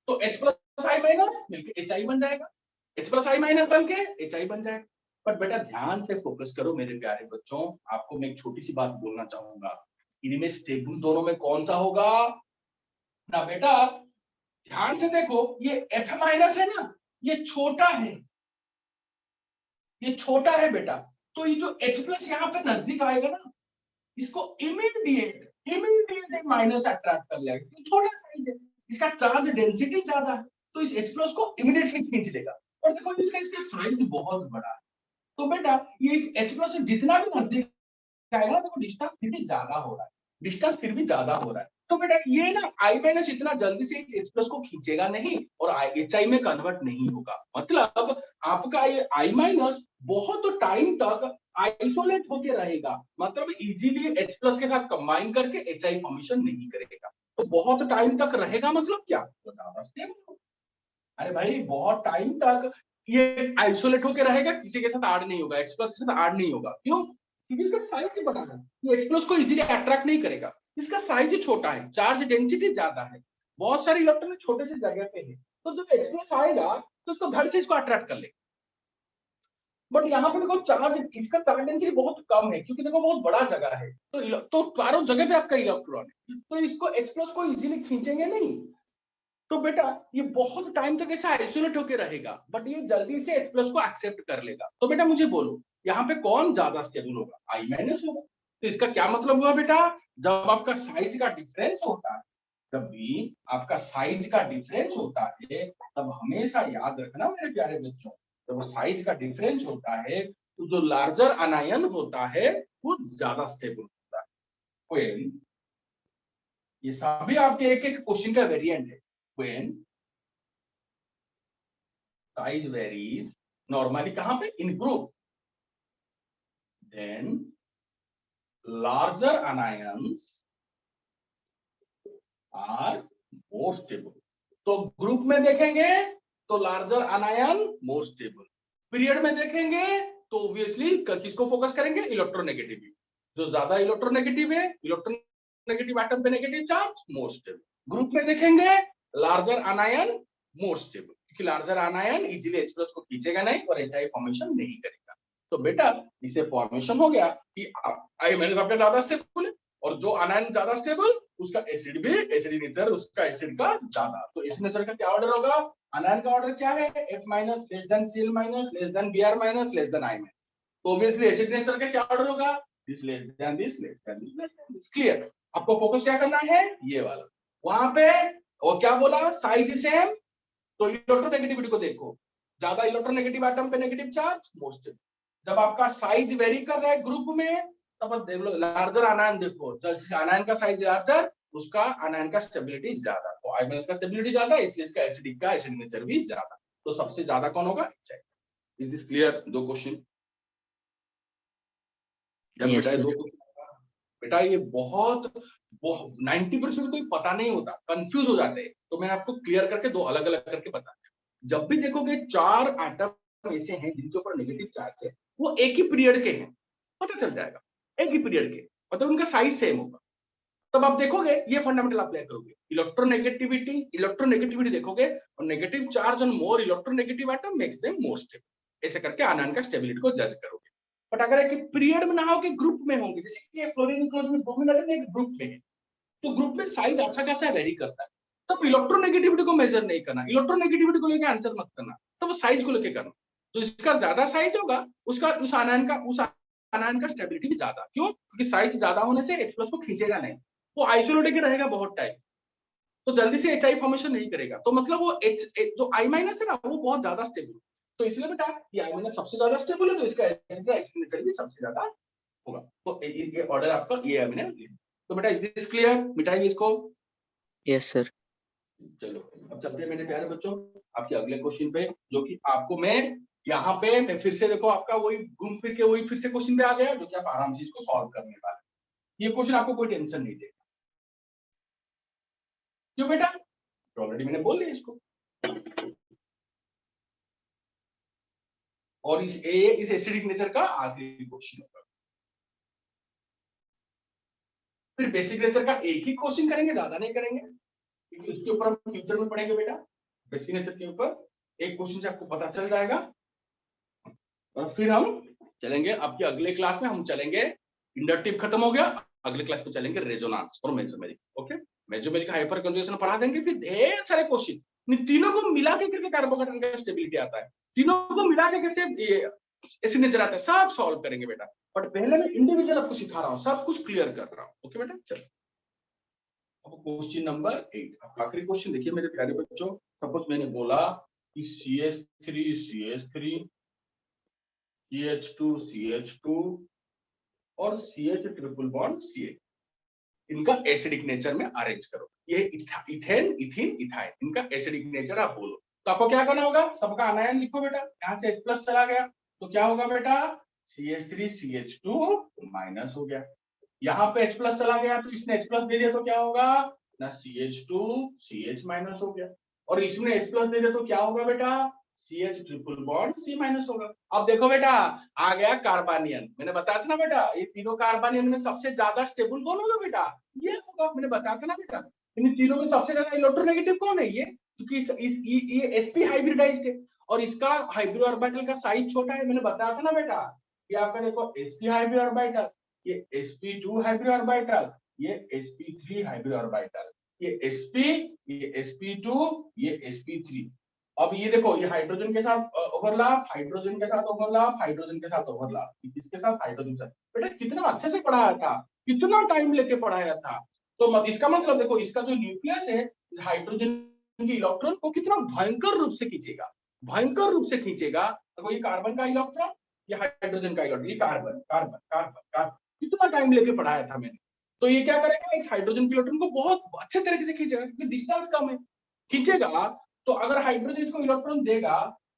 S1: तो H प्लस I माइनस मिलके HI बन जाएगा, H प्लस I माइनस बन के HI बन जाएगा। पर बेटा ध्यान से फोकस करो मेरे प्यारे बच्चों, आपको मैं एक छोटी सी बात बोलना चाहूंगा, इनमें स्टेबल दोनों में कौन सा होगा ना बेटा? ध्यान से देखो ये F माइनस है ना, ये छोटा है, ये छोटा है बेटा, तो ये जो H प्लस यहाँ पे नजदीक आएगा ना, इसको इमीडिएट एक माइनस अट्रैक्ट कर लेगा, तो छोटा साइज है, इसका चार्ज डेंसिटी ज्यादा है, तो इस H प्लस को इमीडिएटली खींच लेगा। और देखो इसका साइज बहुत बड़ा है, तो बेटा ये इस H प्लस से जितना भी नजदीक आएगा तो डिस्टेंस फिर भी ज्यादा हो रहा है, डिस्टेंस फिर भी ज्यादा हो रहा है। तो बेटा ये ना I माइनस इतना जल्दी से H प्लस को खींचेगा नहीं और HI में कन्वर्ट नहीं होगा। मतलब आपका ये I माइनस बहुत टाइम तक आइसोलेट होके रहेगा, मतलब इजीली H प्लस के साथ कंबाइन करके HI फॉर्मेशन नहीं करेगा। तो बहुत टाइम तक रहेगा मतलब क्या? तो ज्यादा स्टेबल। अरे भाई बहुत टाइम तक ये आइसोलेट होके रहेगा, किसी के साथ ऐड नहीं होगा, H प्लस के साथ ऐड नहीं होगा। क्यों? क्योंकि इसका साइज बड़ा है, ये H प्लस को इजीली अट्रैक्ट नहीं करेगा, इसका साइज छोटा है, चार्ज डेंसिटी ज्यादा है, बहुत सारे इलेक्ट्रॉन छोटे से जगह पे है, तो जब H प्लस आएगा तो इसको हर चीज को अट्रैक्ट कर लेगा। बट यहाँ पे देखो चार्ज, इसका चार्ज डेंसिटी बहुत कम है क्योंकि देखो बहुत बड़ा जगह है, तो चारों जगह पे आपका इलेक्ट्रॉन है, तो इसको H प्लस को इजीली खींचेंगे नहीं। तो बेटा ये बहुत टाइम तक ऐसा आइसोलेट होकर रहेगा, बट ये जल्दी से H प्लस को एक्सेप्ट कर लेगा। तो बेटा मुझे बोलो यहाँ पे कौन ज्यादा स्टेबल होगा? I माइनस होगा। तो इसका क्या मतलब हुआ बेटा? जब आपका साइज का डिफरेंस होता है, जब भी आपका साइज का डिफरेंस होता है तब हमेशा याद रखना मेरे प्यारे बच्चों, जब वो साइज का डिफरेंस होता है तो जो लार्जर अनायन होता है वो ज्यादा स्टेबल होता है। When, ये सभी आपके एक एक क्वेश्चन का वेरिएंट है। When size varies normally कहां पे? In group, then larger anions are more stable। तो ग्रुप में देखेंगे तो लार्जर अनायन मोर स्टेबल, पीरियड में देखेंगे तो ऑब्वियसली किसको फोकस करेंगे? इलेक्ट्रोनेगेटिव, जो ज्यादा इलेक्ट्रोनेगेटिव है, इलेक्ट्रोनेगेटिव एटम पे negative charge more stable. Group में देखेंगे लार्जर अनायन मोर स्टेबल, क्योंकि लार्जर अनायन इजीली H प्लस को खींचेगा नहीं और HI फॉर्मेशन नहीं करेगा। तो बेटा इससे फॉर्मेशन हो गया कि I माइनस आपका ज्यादा स्टेबल है और जो अनायन ज्यादा स्टेबल उसका एसिड भी एसिडिक नेचर उसका एसिड का ज्यादा। तो एसिड नेचर का क्या ऑर्डर होगा? अनायन का ऑर्डर क्या है? F minus less than Cl minus less than Br minus less than I minus. तो ऑब्वियसली एसिड नेचर का क्या ऑर्डर होगा? This less than this less than this less than this. Clear? आपको focus क्या करना है? ये वाला। वहां पे वो क्या बोला? Size same. तो इलेक्ट्रोनेगेटिविटी को देखो, ज्यादा इलेक्ट्रोनेगेटिव एटम पे नेगेटिव चार्ज, मोस्ट। जब आपका साइज वेरी कर रहा है ग्रुप में, तब देख लो लार्जर आनायन देखो, जिस आनायन का साइज लार्जर उसका आनायन का स्टेबिलिटी ज्यादा। तो I माइनस का स्टेबिलिटी ज्यादा, इसलिए इसका एसिडिक का एसिड नेचर भी ज्यादा। तो सबसे ज्यादा कौन होगा? Is this clear? दो क्वेश्चन। जब
S4: Yes,
S1: बेटा
S4: sir.
S1: दो क्वेश्चन, बेटा ये बहुत 90% कोई पता नहीं होता, कंफ्यूज हो जाते हैं। तो मैंने आपको क्लियर करके दो अलग अलग करके बता दिया। जब भी देखोगे 4 एटम ऐसे हैं जिनके ऊपर नेगेटिव चार्ज है, वो एक ही पीरियड के हैं, पता चल जाएगा, एक ही पीरियड के, मतलब उनका साइज सेम होगा। तब आप देखोगे ये फंडामेंटल अप्लाई करोगे, इलेक्ट्रोनेगेटिविटी देखोगे, और negative charge on more electronegative atom makes them more stable. ऐसे करके आनायन का स्टेबिलिटी को जज करोगे। बट अगर एक पीरियड में ना हो कि ग्रुप में होंगे, जैसे कि फ्लोरीन क्लोरीन में डोमिनेट एक ग्रुप में है, तो ग्रुप में साइज अच्छा खासा वेरी करता है, तब इलेक्ट्रोनेगेटिविटी को मेजर नहीं करना, इलेक्ट्रोनेगेटिविटी को लेकर आंसर मत करना, तब साइज को लेकर करना। तो जिसका ज्यादा साइज होगा उसका उस आनायन का स्टेबिलिटी भी ज्यादा। क्यों? क्योंकि साइज ज्यादा होने से H+ को खींचेगा नहीं, वो आइसोलेटेड रहेगा बहुत टाइम, तो जल्दी से HI फॉर्मेशन नहीं करेगा। तो मतलब वो जो I- है ना, वो बहुत ज्यादा स्टेबल। तो इसलिए बेटा ये I- सबसे ज्यादा स्टेबल है, तो इसका नेचर भी सबसे ज्यादा होगा। तो ये ऑर्डर आपका ये I-। तो बेटा इज दिस क्लियर? मिटाइए इसको।
S4: Yes, sir.
S1: चलो अब चलते हैं मेरे प्यारे बच्चों आपके अगले क्वेश्चन पे, जो कि आपको मैं यहाँ पे मैं फिर से देखो आपका वही घूम फिर के वही फिर से क्वेश्चन पे आ गया, जो कि आप आराम से इसको सॉल्व करने वाले। ये क्वेश्चन आपको कोई टेंशन नहीं देगा। क्यों बेटा? ऑलरेडी मैंने बोल दिया इसको। और इस एसिडिक नेचर का आखिरी क्वेश्चन होगा। फिर बेसिक नेचर का एक ही क्वेश्चन करेंगे, ज्यादा नहीं करेंगे, क्योंकि उसके ऊपर हम फ्यूचर में पढ़ेंगे बेटा। बेसिक नेचर के ऊपर एक क्वेश्चन से आपको पता चल जाएगा, और फिर हम चलेंगे आपके अगले क्लास में। हम चलेंगे, इंडक्टिव खत्म हो गया, अगले क्लास में चलेंगे रेजोनेंस और mesomeric. Okay, mesomeric hyper conjugation पढ़ा देंगे, फिर ढेर सारे क्वेश्चन इन तीनों को मिला के करके कार्बोकेटाइन का स्टेबिलिटी आता है, तीनों को मिला के कैसे एसिड नेचर आता है, सब सॉल्व करेंगे बेटा। बट पहले मैं इंडिविजुअल आपको सिखा रहा हूँ, सब कुछ क्लियर कर रहा हूँ। ओके बेटा, चलो अब क्वेश्चन नंबर 8, आखिरी क्वेश्चन देखिए मेरे प्यारे बच्चों। सपोज मैंने बोला कि CH3 CH3 CH2 CH2 और CH ट्रिपल बॉन्ड CH, इनका एसिडिक नेचर में अरेंज करो। ये इथेन इथीन इथाइन, इनका एसिडिक नेचर आप बोलो। तो आपको क्या करना होगा? सबका आनायन लिखो बेटा। यहाँ से H+ चला गया तो क्या होगा बेटा? CH3 CH2 माइनस हो गया। यहाँ पे H+ चला गया तो इसने H+ दे दिया तो क्या होगा ना? CH2 CH माइनस हो गया। और इसमें H+ दे दिया तो क्या होगा बेटा? CH triple bond C minus होगा। अब देखो बेटा आ गया कार्बानियन। मैंने बताया था ना बेटा, ये तीनों कार्बानियन में सबसे ज्यादा स्टेबल कौन होगा बेटा? ये होगा। मैंने बताया था ना बेटा, इन तीनों में सबसे ज्यादा इलेक्ट्रोनेगेटिव कौन है? ये, क्योंकि ये sp हाइब्रिडाइज्ड है और इसका हाइब्रिड ऑर्बिटल का साइज छोटा है। मैंने बताया था ना बेटा, ये आपका देखो sp हाइब्रिड ऑर्बिटल, ये sp2 हाइब्रिड ऑर्बिटल, ये sp3 हाइब्रिड ऑर्बिटल, ये sp, ये sp2, ये sp3। अब ये देखो, ये हाइड्रोजन के साथ ओवरलैप, हाइड्रोजन के साथ ओवरलैप, हाइड्रोजन के साथ ओवरलैप, किसके साथ? हाइड्रोजन के साथ। बेटा कितना अच्छे से पढ़ाया था, कितना टाइम लेके पढ़ाया था। तो इसका मतलब देखो, इसका जो न्यूक्लियस है इस हाइड्रोजन के इलेक्ट्रॉन को कितना भयंकर रूप से खींचेगा, भयंकर रूप से खींचेगा। देखो ये कार्बन का इलेक्ट्रॉन, ये हाइड्रोजन का इलेक्ट्रॉन, ये कार्बन कार्बन कार्बन कार्बन, कितना टाइम लेके पढ़ाया था मैंने। तो ये क्या करेगा? एक हाइड्रोजन के इलेक्ट्रॉन को बहुत अच्छे तरीके से खींचेगा, क्योंकि डिस्टेंस कम है, खींचेगा। तो अगर हाइड्रोजन इसको इलेक्ट्रॉन देगा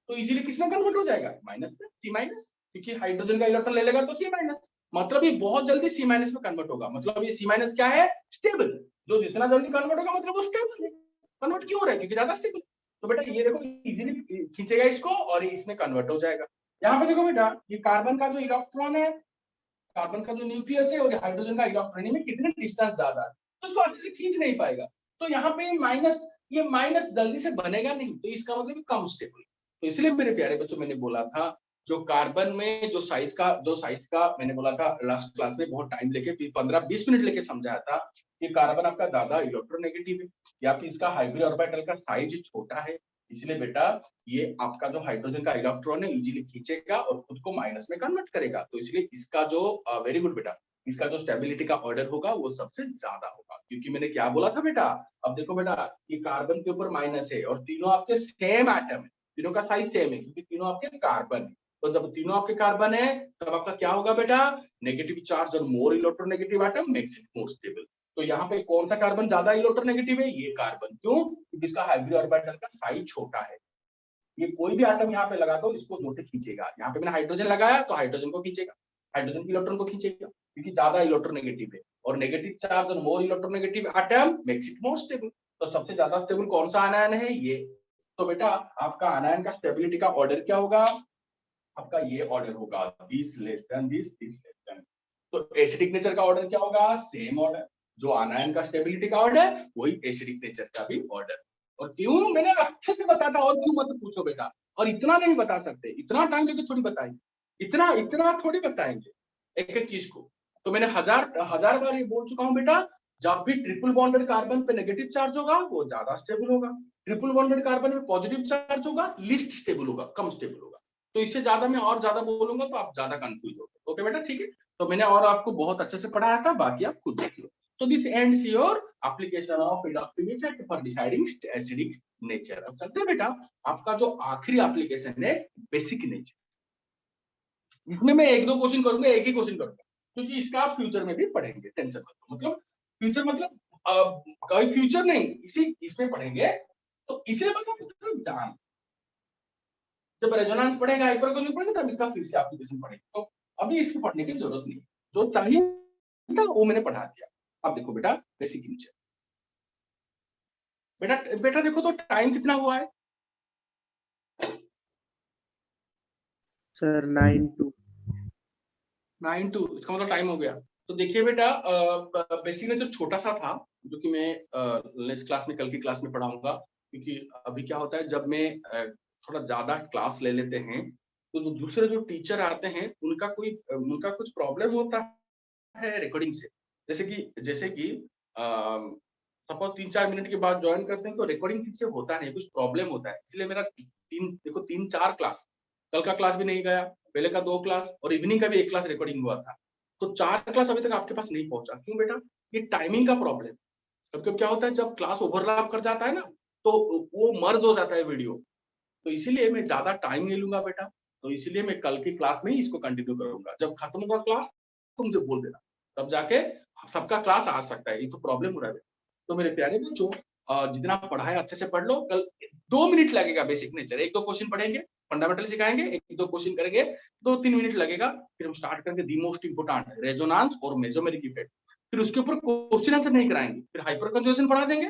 S1: तो इजीली किसमें कन्वर्ट हो जाएगा? माइनस में, C माइनस, क्योंकि हाइड्रोजन का इलेक्ट्रॉन ले लेगा तो C माइनस। मतलब ये बहुत जल्दी C माइनस में कन्वर्ट होगा। मतलब ये C माइनस क्या है? स्टेबल। जो जितना जल्दी कन्वर्ट होगा मतलब वो स्टेबल है। कन्वर्ट क्यों हो रहा है? क्योंकि ज्यादा स्टेबल। तो बेटा ये देखो इजीली खींचेगा इसको और इसमें कन्वर्ट हो जाएगा। यहाँ पे देखो बेटा, ये कार्बन का जो इलेक्ट्रॉन है, कार्बन का जो न्यूक्लियस है और हाइड्रोजन का इलेक्ट्रॉन में कितने डिस्टेंस ज्यादा है, तो इसको अच्छे से खींच नहीं पाएगा। तो यहाँ पे ये माइनस जल्दी से बनेगा नहीं, तो इसका मतलब कम स्टेबल। तो इसलिए मेरे प्यारे बच्चों मैंने बोला था, जो कार्बन में जो साइज का मैंने बोला था लास्ट क्लास में, बहुत टाइम लेके 15-20 मिनट लेके समझाया था ये कार्बन आपका ज्यादा इलेक्ट्रोनेगेटिव है या फिर इसका हाइब्रिड ऑर्बिटल का साइज छोटा है, इसलिए बेटा ये आपका जो हाइड्रोजन का इलेक्ट्रॉन है इजीली खींचेगा और खुद को माइनस में कन्वर्ट करेगा। तो इसलिए इसका जो वेरी गुड बेटा, इसका जो स्टेबिलिटी का ऑर्डर होगा वो सबसे ज्यादा होगा, क्योंकि मैंने क्या बोला था बेटा, अब देखो बेटा ये कार्बन के ऊपर माइनस है और तीनों आपके सेम एटम है, तीनों का साइज सेम है क्योंकि तीनों आपके कार्बन है। तो जब तीनों आपके कार्बन है तब आपका क्या होगा बेटा, नेगेटिव चार्ज और more electronegative atom makes it more stable. तो यहाँ पे कौन सा कार्बन ज्यादा इलेक्ट्रोनेगेटिव है, ये कार्बन। क्यों? क्योंकि इसका हाइब्रिड ऑर्बिटल का साइज छोटा है। ये कोई भी एटम यहाँ पे लगा दो इसको जोड़ के खींचेगा। यहाँ पे मैंने हाइड्रोजन लगाया तो हाइड्रोजन को खींचेगा, हाइड्रोजन के इलेक्ट्रॉन को खींचेगा क्योंकि ज्यादा इलेक्ट्रोनेगेटिव है। और नेगेटिव चार्ज और more electronegative atom makes it more stable. तो सबसे ज्यादा स्टेबल कौन सा आनायन है, ये। तो बेटा आपका आनायन का स्टेबिलिटी का ऑर्डर क्या होगा, आपका ये ऑर्डर होगा this less than this less than. तो एसिडिक नेचर का ऑर्डर क्या होगा, सेम ऑर्डर। जो आनायन का स्टेबिलिटी का ऑर्डर वही एसिडिक नेचर का भी ऑर्डर। और क्यों, मैंने अच्छे से बताता और क्यों मत पूछो बेटा। और इतना नहीं बता सकते, इतना टाइम लेके थोड़ी बताएंगे, इतना थोड़ी बताएंगे एक एक चीज को। तो मैंने हजार बार ये बोल चुका हूँ बेटा, जब भी ट्रिपल बॉन्डेड कार्बन पे नेगेटिव चार्ज होगा वो ज्यादा स्टेबल होगा, ट्रिपल बॉन्डेड कार्बन पे पॉजिटिव चार्ज होगा लिस्ट स्टेबल होगा, कम स्टेबल होगा। तो इससे ज्यादा मैं और ज्यादा बोलूंगा तो आप ज्यादा कंफ्यूज होगे। ओके बेटा, ठीक है। तो मैंने और आपको बहुत अच्छे से पढ़ाया था, बाकी आप खुद देख लो। So this ends your application of inductive effect for deciding acidic nature। अब चलते हैं बेटा, आपका जो आखिरी एप्लीकेशन है बेसिक नेचर। इसमें मैं एक दो क्वेश्चन करूंगा, एक ही क्वेश्चन करूंगा क्योंकि इसका आप फ्यूचर में भी पढ़ेंगे, टेंशन मत लो। मतलब फ्यूचर मतलब कोई फ्यूचर नहीं, इसी इसमें पढ़ेंगे। तो इसे मतलब जान, जब रेजोनेंस पढ़ेगा, हाइपरकोनिक पढ़ेगा, तब इसका फिर से एप्लीकेशन पढ़ेंगे। तो अभी इसको पढ़ने की जरूरत नहीं, जो चाहिए था वो मैंने पढ़ा दिया। अब देखो बेटा बेसिक नेचर। बेटा देखो तो टाइम कितना हुआ है
S4: सर 9 to
S1: 9 इसका मतलब टाइम हो गया। तो देखिए बेटा बेसिक नेचर छोटा सा था जो कि मैं नेक्स्ट क्लास में, कल की क्लास में पढ़ाऊंगा। क्योंकि अभी क्या होता है, जब मैं थोड़ा ज्यादा क्लास ले लेते हैं तो जो दूसरे जो टीचर आते हैं उनका कुछ प्रॉब्लम होता है रिकॉर्डिंग से। जैसे कि सपोज 3-4 मिनट के बाद ज्वाइन करते हैं तो रिकॉर्डिंग ठीक से होता नहीं, कुछ प्रॉब्लम होता है। इसलिए मेरा 3-4 क्लास, कल का क्लास भी नहीं गया, पहले का 2 क्लास और इवनिंग का भी 1 क्लास रिकॉर्डिंग हुआ था। तो 4 क्लास अभी तक आपके पास नहीं पहुंचा। क्यों बेटा? ये टाइमिंग का प्रॉब्लम। कभी क्या होता है, जब क्लास ओवरलैप कर जाता है ना तो वो मर्ज हो जाता है वीडियो। तो इसीलिए मैं ज्यादा टाइम नहीं लूंगा बेटा। तो इसीलिए मैं कल की क्लास में ही इसको कंटिन्यू करूंगा। जब खत्म होगा क्लास तो मुझे बोल देना, तब जाके सबका क्लास आ सकता है। ये तो प्रॉब्लम हो रहा है। तो मेरे प्यारे बच्चों, जितना पढ़ाया अच्छे से पढ़ लो। कल 2 मिनट लगेगा बेसिक नेचर, 1-2 क्वेश्चन पढ़ेंगे, फंडामेंटल सिखाएंगे, 1-2 क्वेश्चन करेंगे, 2-3 मिनट लगेगा। फिर हम स्टार्ट करेंगे दी मोस्ट इंपोर्टेंट रेजोनेंस और मेसोमेरिक इफेक्ट। फिर उसके ऊपर क्वेश्चन आंसर नहीं कराएंगे, फिर हाइपर कंजुगेशन पढ़ा देंगे,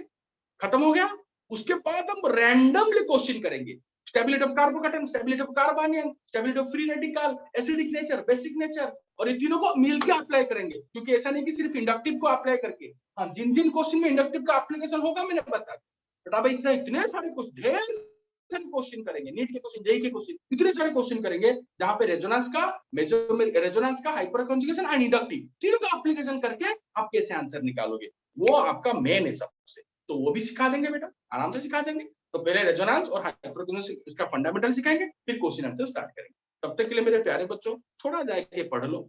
S1: खत्म हो गया। उसके बाद हम रैंडमली क्वेश्चन करेंगे, stability of carbocation, stability of carbanion, stability of free radical, acidic nature, basic nature. और ये तीनों को मिलकर अप्लाई करेंगे, क्योंकि ऐसा नहीं कि सिर्फ इंडक्टिव को अप्लाई करके। हाँ, जिन क्वेश्चन में इंडक्टिव का एप्लीकेशन होगा मैंने बताया, बट अब इतने सारे क्वेश्चन, ढेर सारे क्वेश्चन करेंगे, नीट के क्वेश्चन, जेईई के क्वेश्चन, इतने सारे क्वेश्चन करेंगे जहां पे रेजोनेंस का, रेजोनेंस का, हाइपर कंजुगेशन एंड इंडक्टिव तीनों का एप्लीकेशन करके आप कैसे आंसर निकालोगे, वो आपका मेन है सबसे। तो वो भी सिखा देंगे बेटा, आराम से सिखा देंगे। तो पहले रेजोनेंस और हाइपर कंजुगेशन इसका फंडामेंटल सिखाएंगे, फिर क्वेश्चन आंसर स्टार्ट करेंगे। तब तक के लिए मेरे प्यारे बच्चों, थोड़ा जाके पढ़ लो,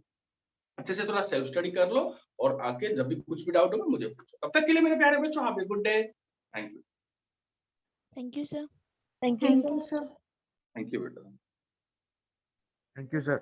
S1: अच्छे से थोड़ा सेल्फ स्टडी कर लो, और आके जब भी कुछ भी डाउट होगा मुझे पूछो। तब तक के लिए मेरे प्यारे बच्चों, have a good day. Thank you.
S3: Thank you, sir.
S5: Thank you, sir.
S1: Thank you बेटा।
S6: Thank you, sir.